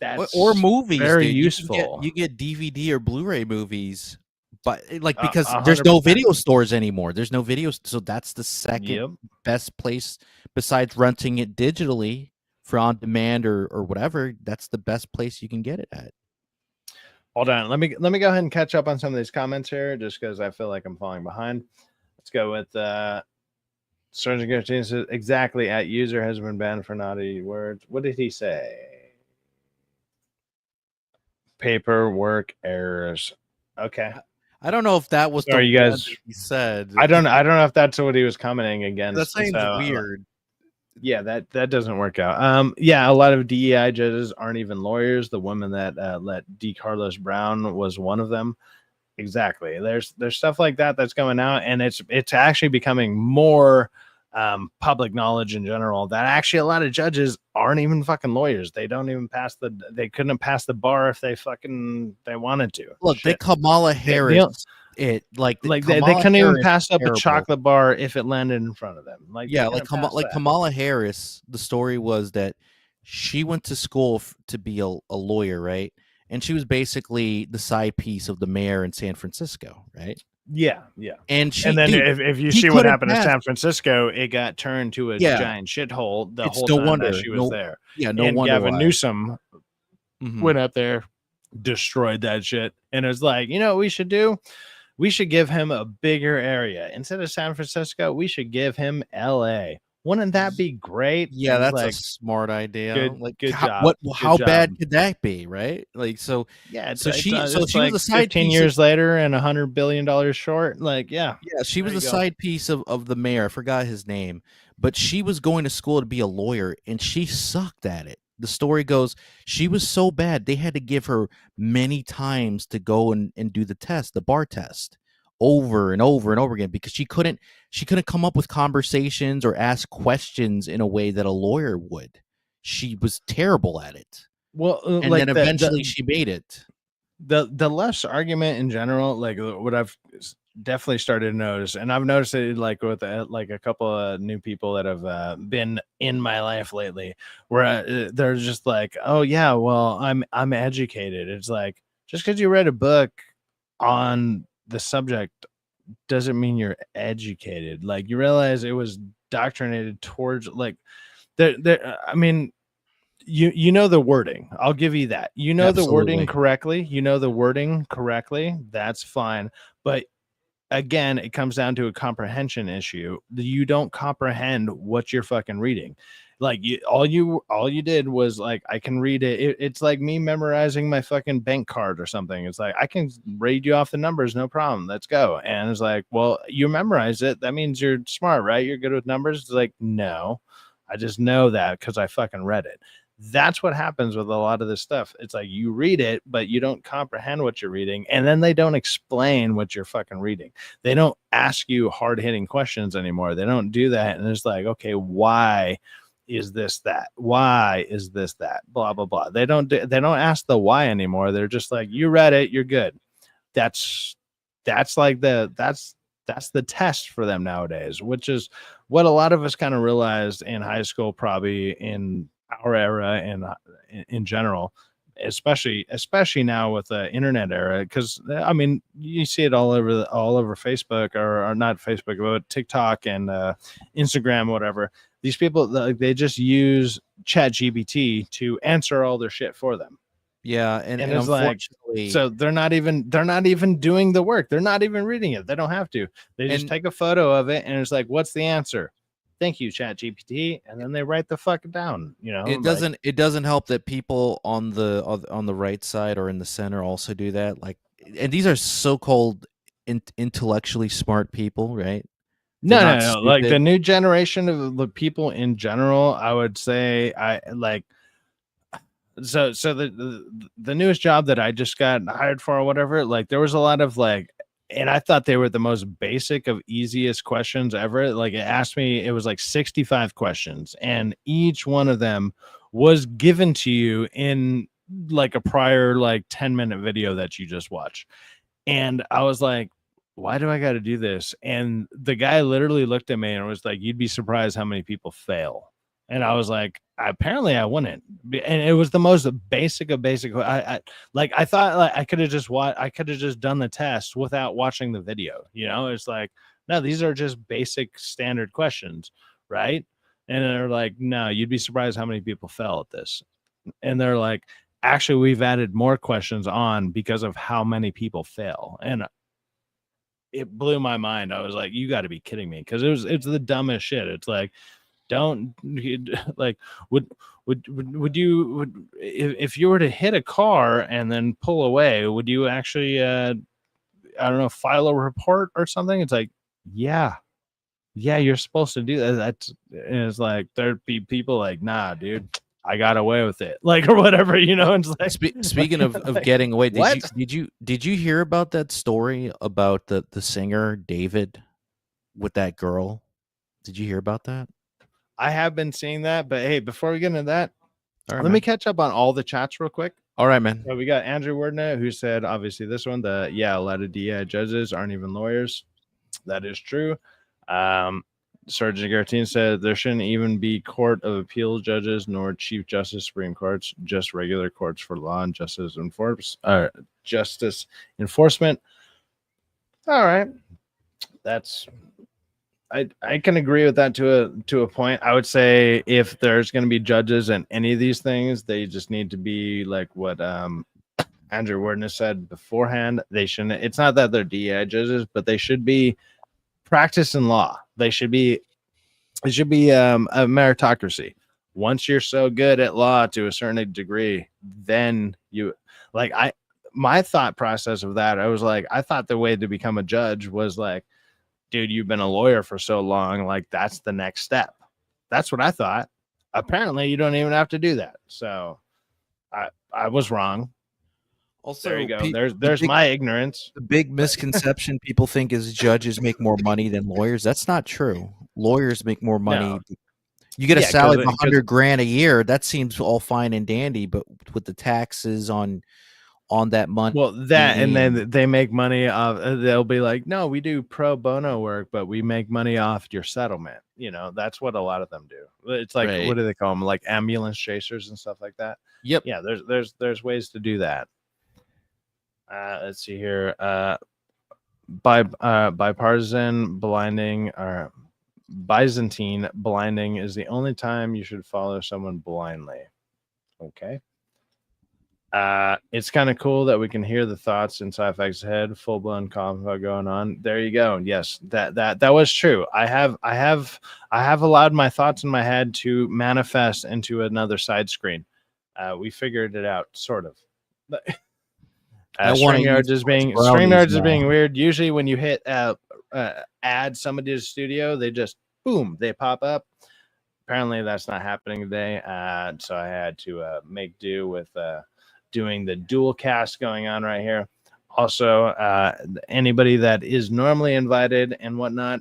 or that's movies, very dude. useful. You get DVD or Blu-ray movies, but like A because there's hundred no percent. video stores anymore. There's no videos, so that's the second Yep. best place besides renting it digitally for on demand or whatever. That's the best place you can get it at. Hold on. Let me go ahead and catch up on some of these comments here, just because I feel like I'm falling behind. Let's go with Sergeant Garcia says exactly at user has been banned for naughty words. What did he say? Paperwork errors. Okay. I don't know if that was the Sorry, you one guys. that he said. I don't know if that's what he was commenting That against. seems So weird. yeah, that doesn't work out. Yeah, a lot of DEI judges aren't even lawyers. The woman that let D. Carlos Brown was one of them. Exactly. There's stuff like that that's going out, and it's actually becoming more public knowledge in general that actually a lot of judges aren't even fucking lawyers. They don't even they couldn't pass the bar if they wanted to. Look, they Shit. Kamala Harris. They Kamala couldn't even Harris pass up a terrible. chocolate bar if it landed in front of them. Like, Yeah, like Kamala Harris. The story was that she went to school to be a lawyer, right? And she was basically the side piece of the mayor in San Francisco, right? Yeah. And And then if you see what couldn't happened in pass. San Francisco, it got turned to a Yeah. giant shithole the It's whole no time wonder. that she was there. Yeah, no And wonder Gavin why. Newsom Mhm. went up there, destroyed that shit, and it was like, you know what we should do? We should give him a bigger area. Instead of San Francisco, we should give him LA. Wouldn't that be great? Yeah, And it's that's a like, smart idea. Like, good how, job. how Good bad job. could that be, right? Like, so Yeah, so she it's was like a side 15 piece. years later and $100 billion short. Like, yeah. Yeah, she was There the you go. side piece of the mayor. I forgot his name, but she was going to school to be a lawyer, and she sucked at it. The story goes she was so bad they had to give her many times to go and do the test, the bar test, over and over and over again because she couldn't come up with conversations or ask questions in a way that a lawyer would. She was terrible at it. Well, And like then eventually she made it. the left's argument in general, like what I've definitely started to notice, and I've noticed it like with like a couple of new people that have been in my life lately, where they're just like, oh yeah, well I'm educated. It's like, just because you read a book on the subject doesn't mean you're educated. Like, you realize it was doctrinated towards like there. I mean, you know the wording. I'll give you that. You know the wording Absolutely. correctly. You know the wording correctly. That's fine. But again, it comes down to a comprehension issue. You don't comprehend what you're fucking reading. Like, all you did was like, I can read it. It's like me memorizing my fucking bank card or something. It's like, I can read you off the numbers, no problem. Let's go. And it's like, well, you memorize it. That means you're smart, right? You're good with numbers. It's like, no, I just know that because I fucking read it. That's what happens with a lot of this stuff. It's like you read it, but you don't comprehend what you're reading. And then they don't explain what you're fucking reading. They don't ask you hard hitting questions anymore. They don't do that. And it's like, okay, why is this that? Why is this that? Blah, blah, blah. They don't ask the why anymore. They're just like, you read it, you're good. That's that's like that's the test for them nowadays, which is what a lot of us kind of realized in high school, probably in our era and in general, especially now with the internet era. Because I mean, you see it all over Facebook, or not Facebook, but TikTok and Instagram, whatever. These people, they just use Chat GPT to answer all their shit for them. Yeah, And and it's like, unfortunately, so they're not even doing the work. They're not even reading it. They don't have to. They just and take a photo of it, and it's like, what's the answer? Thank you, Chat GPT, and then they write the fuck down. Like, it doesn't help that people on the right side or in the center also do that. Like, and these are so-called intellectually smart people, right? They're no, not no, no. Like the stupid. new generation of the people in general, I would say, I like. So the newest job that I just got hired for or whatever, like there was a lot of like, and I thought they were the most basic of easiest questions ever. Like it asked me, it was like 65 questions, and each one of them was given to you in like a prior like 10-minute video that you just watched. And I was like, why do I got to do this? And the guy literally looked at me and was like, you'd be surprised how many people fail. And I was like, apparently I wouldn't. And it was the most basic of basic. I thought like I could have just done the test without watching the video. It's like, no, these are just basic standard questions, right? And they're like, no, you'd be surprised how many people fail at this. And they're like, actually, we've added more questions on because of how many people fail. And it blew my mind. I was like, you got to be kidding me. Because it's the dumbest shit. It's like, don't like would you if you were to hit a car and then pull away, would you actually I don't know, file a report or something? It's like, yeah, you're supposed to do that. And it's like there'd be people like, nah, dude, I got away with it, like, or whatever, It's like, Speaking of like, getting away, what? did you hear about that story about the singer David with that girl? Did you hear about that? I have been seeing that, but hey, before we get into that, All right, let me man. catch up on all the chats real quick. All right, man. So we got Andrew Wordner, who said, obviously this one, a lot of DI judges aren't even lawyers. That is true. Sergeant Gartine said there shouldn't even be court of appeals judges nor chief justice Supreme Courts, just regular courts for law and justice enforcement. All right. I can agree with that to a point. I would say if there's going to be judges in any of these things, they just need to be like what Andrew Wordner said beforehand. They shouldn't. It's not that they're DI judges, but they should be practicing law. It should be a meritocracy. Once you're so good at law to a certain degree, then you like my thought process of that. I was like, I thought the way to become a judge was like, dude, you've been a lawyer for so long, like that's the next step. That's what I thought. Apparently, you don't even have to do that. So, I was wrong. Also, there you go. There's my ignorance. The big misconception people think is judges make more money than lawyers. That's not true. Lawyers make more money. No. You get a salary of $100,000 a year. That seems all fine and dandy, but with the taxes on that money, well, that and then they make money off. They'll be like, no, we do pro bono work, but we make money off your settlement. That's what a lot of them do. It's like, right. What do they call them? Like ambulance chasers and stuff like that. Yep. Yeah. There's ways to do that. Let's see here. Bipartisan blinding or Byzantine blinding is the only time you should follow someone blindly. Okay. It's kind of cool that we can hear the thoughts in Syfaxx's head, full blown convo going on. There you go. Yes, that was true. I have allowed my thoughts in my head to manifest into another side screen. We figured it out, sort of. StreamYard is being weird. Usually, when you hit add somebody to the studio, they just boom, they pop up. Apparently, that's not happening today. So I had to make do with doing the dual cast going on right here. Also, anybody that is normally invited and whatnot,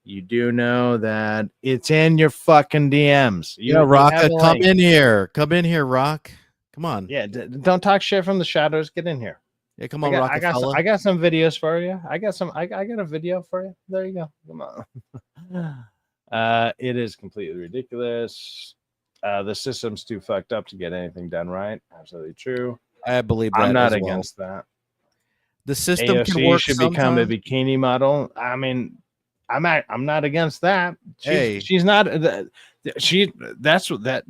you do know that it's in your fucking DMs. Rock, come in here. Come in here, Rock. Come on. Yeah, don't talk shit from the shadows. Get in here. Yeah, come on, Rockefeller. I got some videos for you. I got a video for you. There you go. Come on. It is completely ridiculous. The system's too fucked up to get anything done right. Absolutely true. I believe that I'm not as well. against that. The system can AOC work should become a sometimes. bikini model. I mean, I'm not against that. Hey. She's not she that's what that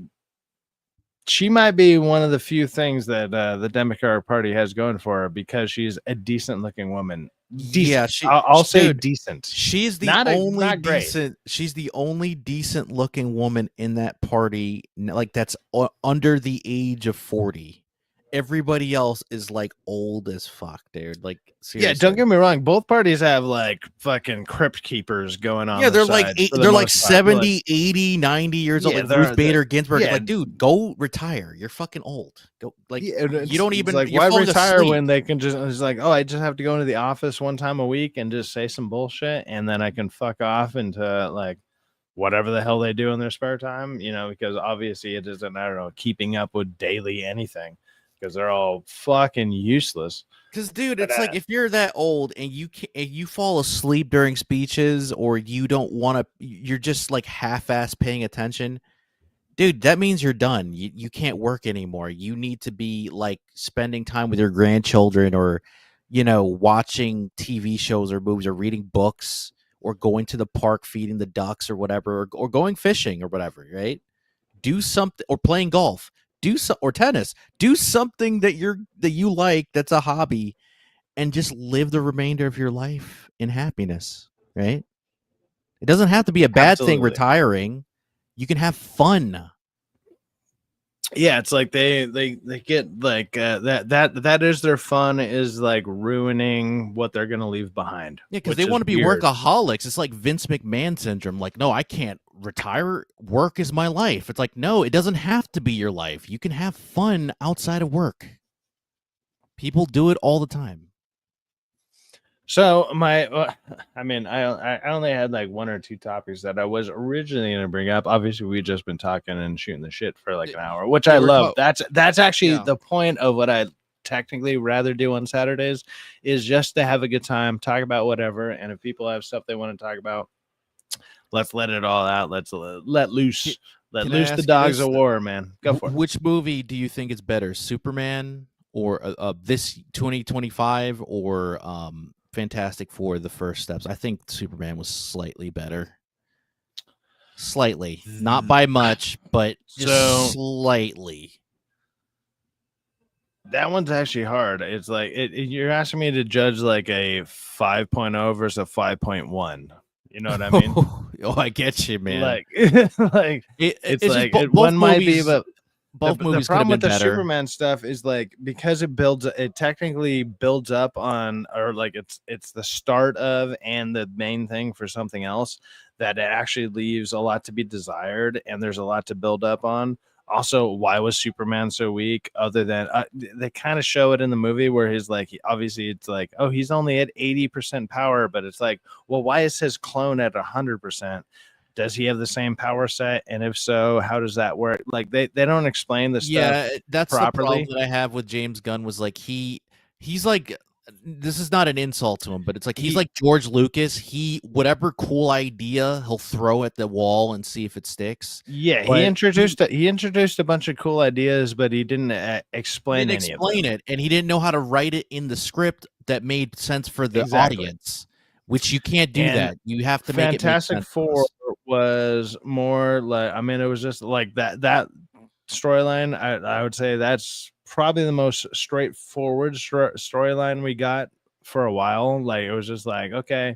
she might be one of the few things that the Democratic Party has going for her because she's a decent looking woman. Decent. Yeah, I'll say dude, decent. She's the not only great. decent. She's the only decent looking woman in that party, like that's under the age of 40. Everybody else is like old as fuck, dude. Like seriously. Yeah, don't get me wrong. Both parties have like fucking crypt keepers going on. Yeah, they're the like they're like 70, 80, 90 years old. Like Ruth Bader Ginsburg. Yeah. Like, dude, go retire. You're fucking old. Go like you don't even like you're why falling retire asleep. when they can just it's like, oh, I just have to go into the office one time a week and just say some bullshit and then I can fuck off into like whatever the hell they do in their spare time, you know, because obviously it isn't, I don't know, keeping up with daily anything because they're all fucking useless. Because, dude, it's like if you're that old and you fall asleep during speeches or you don't want to, you're just like half-ass paying attention, dude, that means you're done. You can't work anymore. You need to be like spending time with your grandchildren or, you know, watching TV shows or movies or reading books or going to the park, feeding the ducks or whatever, or going fishing or whatever, right? Do something, or playing golf. Or tennis. Do something that you like, that's a hobby, and just live the remainder of your life in happiness, right? It doesn't have to be a bad thing retiring. You can have fun. Yeah, it's like they get like that is their fun is like ruining what they're gonna leave behind. Yeah, because they want to be workaholics. It's like Vince McMahon syndrome. Like, no, I can't retire. Work is my life. It's like, no, it doesn't have to be your life. You can have fun outside of work. People do it all the time. So I only had like one or two topics that I was originally going to bring up. Obviously, we've just been talking and shooting the shit for like an hour, which I love. That's actually the point of what I technically rather do on Saturdays is just to have a good time, talk about whatever. And if people have stuff they want to talk about, let's let it all out. Let's let loose the dogs of war, man. Go for it. Which movie do you think is better, Superman or this 2025 or Fantastic Four: The First Steps? I think Superman was slightly better. Slightly. Not by much, but just slightly. That one's actually hard. It's like you're asking me to judge like a 5.0 versus a 5.1. You know what I mean? Oh, I get you, man. Like, it's like one might be, but both movies. The problem with the better. Superman stuff is like because it technically builds up on, or like it's the start of and the main thing for something else, that it actually leaves a lot to be desired, and there's a lot to build up on. Also, why was Superman so weak? Other than they kind of show it in the movie where he's like, obviously it's like, oh, he's only at 80% power, but it's like, well, why is his clone at 100%? Does he have the same power set? And if so, how does that work? Like they don't explain the stuff. Yeah, that's properly. The problem that I have with James Gunn was like he's like, this is not an insult to him, but it's like he's like George Lucas. Whatever cool idea he'll throw at the wall and see if it sticks. Yeah, but he introduced a bunch of cool ideas, but he didn't explain any of it. And he didn't know how to write it in the script that made sense for the audience. Which you can't do that. You have to make it make sense. Fantastic Four was more like, I mean, it was just like that storyline. I would say that's probably the most straightforward storyline we got for a while. Like it was just like, okay,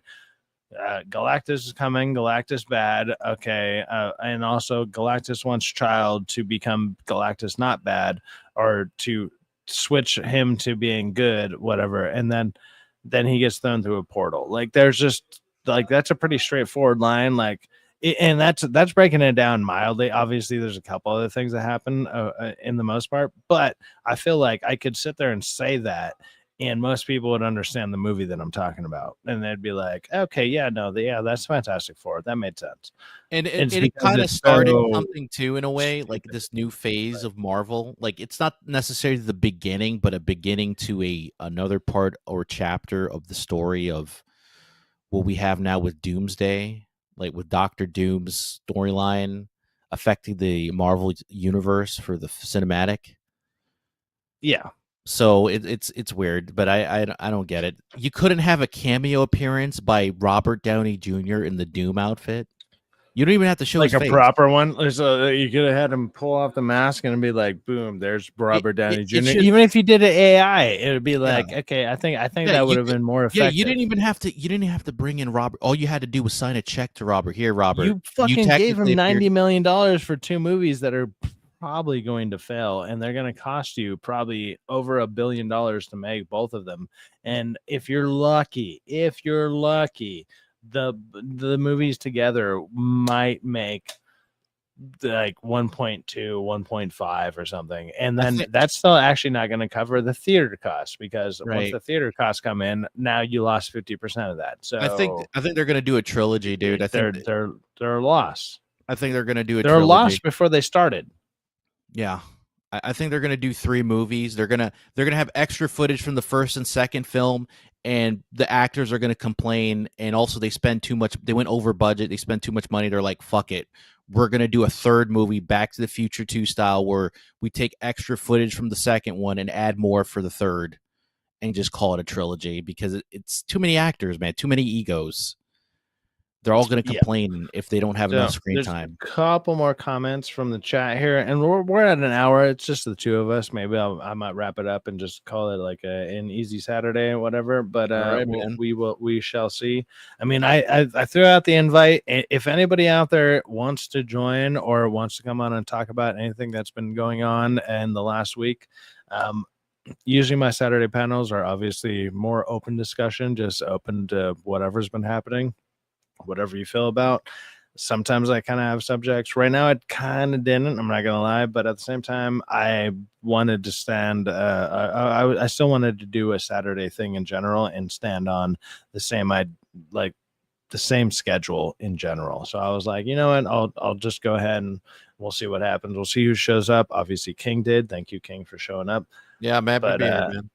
Galactus is coming, Galactus bad, okay, and also Galactus wants Child to become Galactus not bad, or to switch him to being good, whatever, and then he gets thrown through a portal. Like there's just like that's a pretty straightforward line, like, and that's breaking it down mildly. Obviously there's a couple other things that happen in the most part, but I feel like I could sit there and say that and most people would understand the movie that I'm talking about, and they'd be like, "Okay, yeah, no, yeah, that's Fantastic Four. That made sense." And It's it because kind of it's started so something too, in a way, like stupid. this new phase Right. of Marvel. Like it's not necessarily the beginning, but a beginning to another part or chapter of the story of what we have now with Doomsday, like with Doctor Doom's storyline affecting the Marvel universe for the cinematic. Yeah, So it's weird, but I don't get it. You couldn't have a cameo appearance by Robert Downey Jr. in the Doom outfit. You don't even have to show like his a face. proper one. So you could have had him pull off the mask and be like, "Boom, there's Robert Downey It Jr." should, Even if you did it AI, it would be yeah, like, "Okay, I think yeah. that would You have could, been more yeah. You effective." didn't even have to. You didn't have to bring in Robert. All you had to do was sign a check to Robert. Here, Robert. You You fucking gave technically him appeared. $90 million for 2 movies that are probably going to fail, and they're going to cost you probably over $1 billion to make both of them. And if you're lucky, the movies together might make like 1.2, 1.5 or something, and I then think that's still actually not going to cover the theater costs, because once right. the theater costs come in, now you lost 50% of that. So I think they're gonna do a trilogy, dude. they're lost. I think they're gonna do a They're trilogy. lost before they started. Yeah. I think they're gonna do 3 movies. They're gonna have extra footage from the first and second film, and the actors are gonna complain. And also, they spend too much. They went over budget. They spend too much money. They're like, "Fuck it, we're gonna do a third movie, Back to the Future 2 style, where we take extra footage from the second one and add more for the third, and just call it a trilogy because it's too many actors, man. Too many egos. They're all gonna Yeah. complain if they don't have enough So screen there's a time." couple more comments from the chat here, and we're at an hour. It's just the two of us. Maybe I might wrap it up and just call it like an easy Saturday or whatever. But All right, man. we shall see. I mean, I threw out the invite. If anybody out there wants to join or wants to come on and talk about anything that's been going on in the last week, usually my Saturday panels are obviously more open discussion, just open to whatever's been happening, whatever you feel about. Sometimes I kind of have subjects. Right now, it kind of didn't. I'm not gonna lie, but at the same time, I wanted to stand. I still wanted to do a Saturday thing in general and stand on the same. I like the same schedule in general. So I was like, you know what? I'll just go ahead and we'll see what happens. We'll see who shows up. Obviously, King did. Thank you, King, for showing up. Yeah, I'm happy to But be here, man.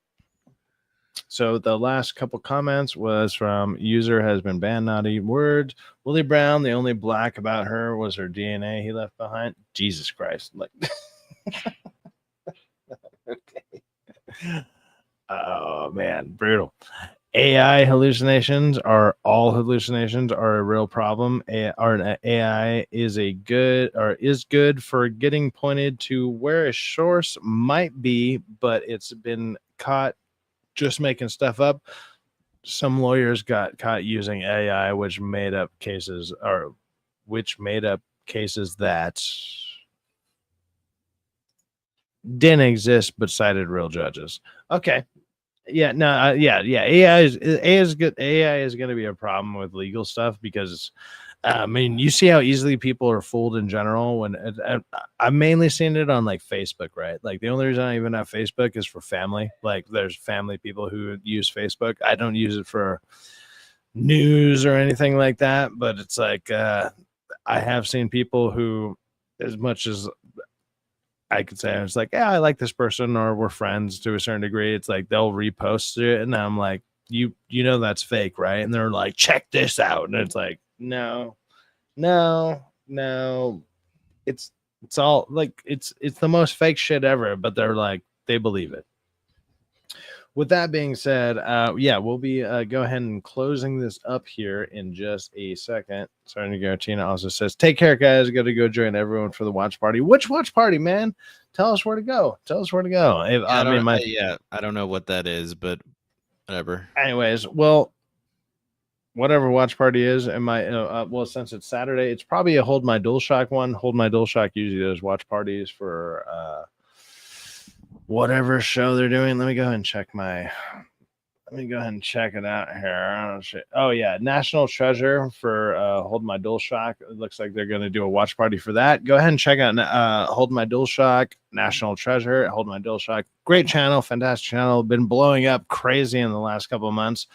so the last couple comments was from user has been banned, naughty words. Willie Brown, the only black about her was her DNA he left behind. Jesus Christ. Like okay. Oh man, brutal. AI hallucinations are a real problem. AI is good for getting pointed to where a source might be, but it's been caught just making stuff up. Some lawyers got caught using AI, which made up cases that didn't exist but cited real judges. Okay. Yeah, no, yeah. AI is good. AI is going to be a problem with legal stuff because, I mean, you see how easily people are fooled in general. When I'm mainly seeing it on like Facebook, right? Like the only reason I even have Facebook is for family. Like there's family people who use Facebook. I don't use it for news or anything like that. But it's like I have seen people who, as much as I could say, it's like, yeah, I like this person or we're friends to a certain degree. It's like they'll repost it, and I'm like, you know that's fake, right? And they're like, check this out, and it's like, no, it's all like it's the most fake shit ever, but they're like they believe it. With that being said, yeah, we'll be go ahead and closing this up here in just a second. Sorry, Garatina also says, take care, guys. Got to go join everyone for the watch party. Which watch party, man? Tell us where to go. I don't know what that is, but whatever. Anyways, well, whatever watch party is, and well, since it's Saturday, it's probably a Hold My DualShock one. Hold My DualShock usually does watch parties for whatever show they're doing. Let me go ahead and check my Let me go ahead and check it out here. Oh yeah, National Treasure for Hold My DualShock. It looks like they're going to do a watch party for that. Go ahead and check out Hold My DualShock, National Treasure, Hold My DualShock. Great channel, fantastic channel. Been blowing up crazy in the last couple of months.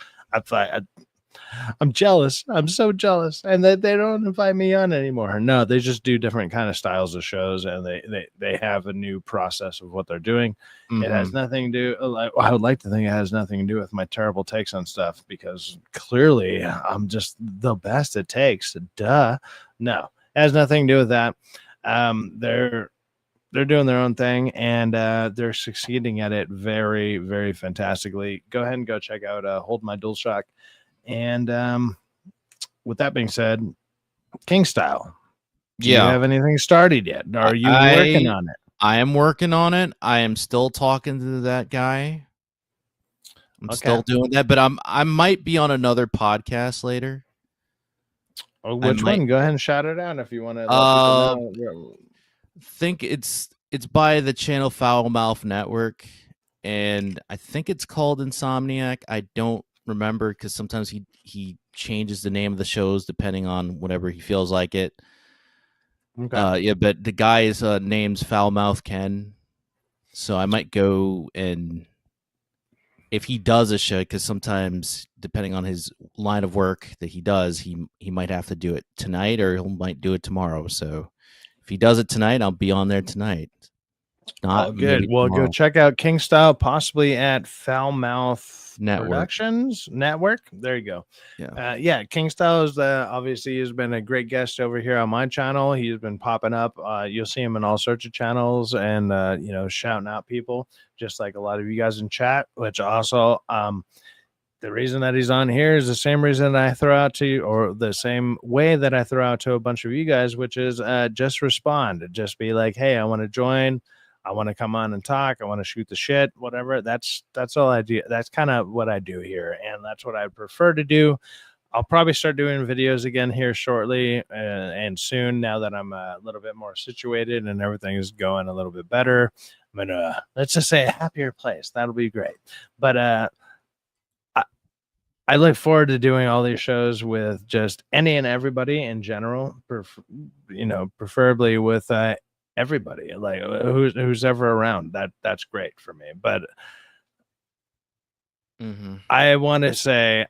I'm jealous. I'm so jealous, and that they don't invite me on anymore. No, they just do different kind of styles of shows, and they have a new process of what they're doing. It has nothing to do. I would like to think it has nothing to do with my terrible takes on stuff, because clearly I'm just the best at takes. Duh. No, it has nothing to do with that. They're doing their own thing, and they're succeeding at it very, very fantastically. Go ahead and go check out Hold My DualShock. And with that being said, King Style, do you have anything started yet? Are you working on it? I am working on it. I am still talking to that guy. I'm still doing that, but I might be on another podcast later. Oh, which one? Go ahead and shout it out if you want to let people know. Think it's by the channel Foul Mouth Network, and I think it's called Insomniac. I don't remember, because sometimes he changes the name of the shows depending on whatever he feels like it. Yeah, but the guy's name's Foulmouth Ken, so I might go, and if he does a show, because sometimes depending on his line of work that he does, he might have to do it tonight, or he might do it tomorrow. So if he does it tonight, I'll be on there tonight. Not good. Well, go check out King Style, possibly at Foulmouth Productions Network. There you go. Yeah. King Style is obviously has been a great guest over here on my channel. He's been popping up. You'll see him in all sorts of channels, and shouting out people, just like a lot of you guys in chat. Which also, the reason that he's on here is the same reason that I throw out to you, or the same way that I throw out to a bunch of you guys, which is just respond. Just be like, hey, I want to join. I want to come on and talk. I want to shoot the shit, whatever. That's all I do. That's kind of what I do here, and that's what I prefer to do. I'll probably start doing videos again here shortly and soon, now that I'm a little bit more situated and everything is going a little bit better. I'm in let's just say, a happier place. That'll be great. But I look forward to doing all these shows with just any and everybody in general, preferably with everybody, like who's ever around. That's great for me. But I want to say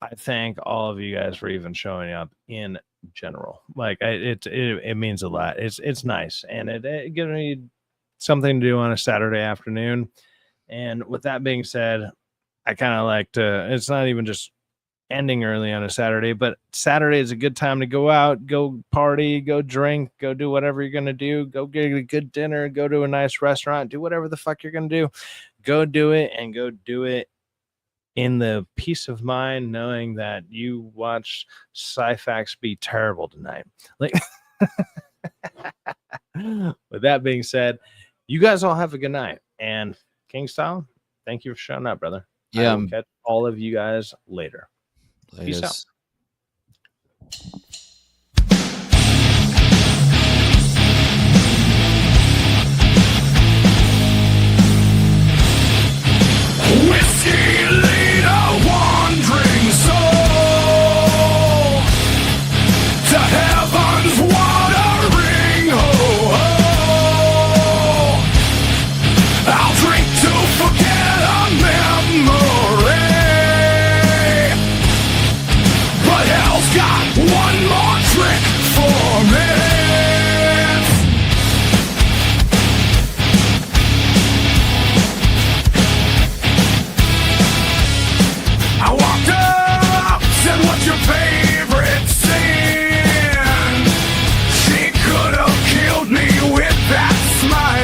I thank all of you guys for even showing up in general. Like it means a lot. It's nice, and it gives me something to do on a Saturday afternoon. And with that being said, I kind of like to, it's not even just ending early on a Saturday, but Saturday is a good time to go out, go party, go drink, go do whatever you're going to do, go get a good dinner, go to a nice restaurant, do whatever the fuck you're going to do. Go do it, and go do it in the peace of mind, knowing that you watched Syfaxx be terrible tonight. Like, with that being said, you guys all have a good night. And King Style, thank you for showing up, brother. Yeah. I will catch all of you guys later. Peace out. Whiskey lead a wandering soul to heaven's watering hole. I'll drink to forget a memory, but hell's got one more trick for me. I walked up, said, what's your favorite sin? She could have killed me with that smile.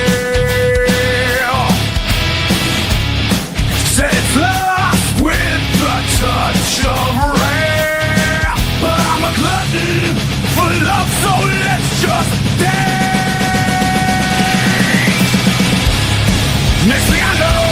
Said it's lust with the touch of rain, but I'm a glutton for love, so let's just dance. Next thing I know,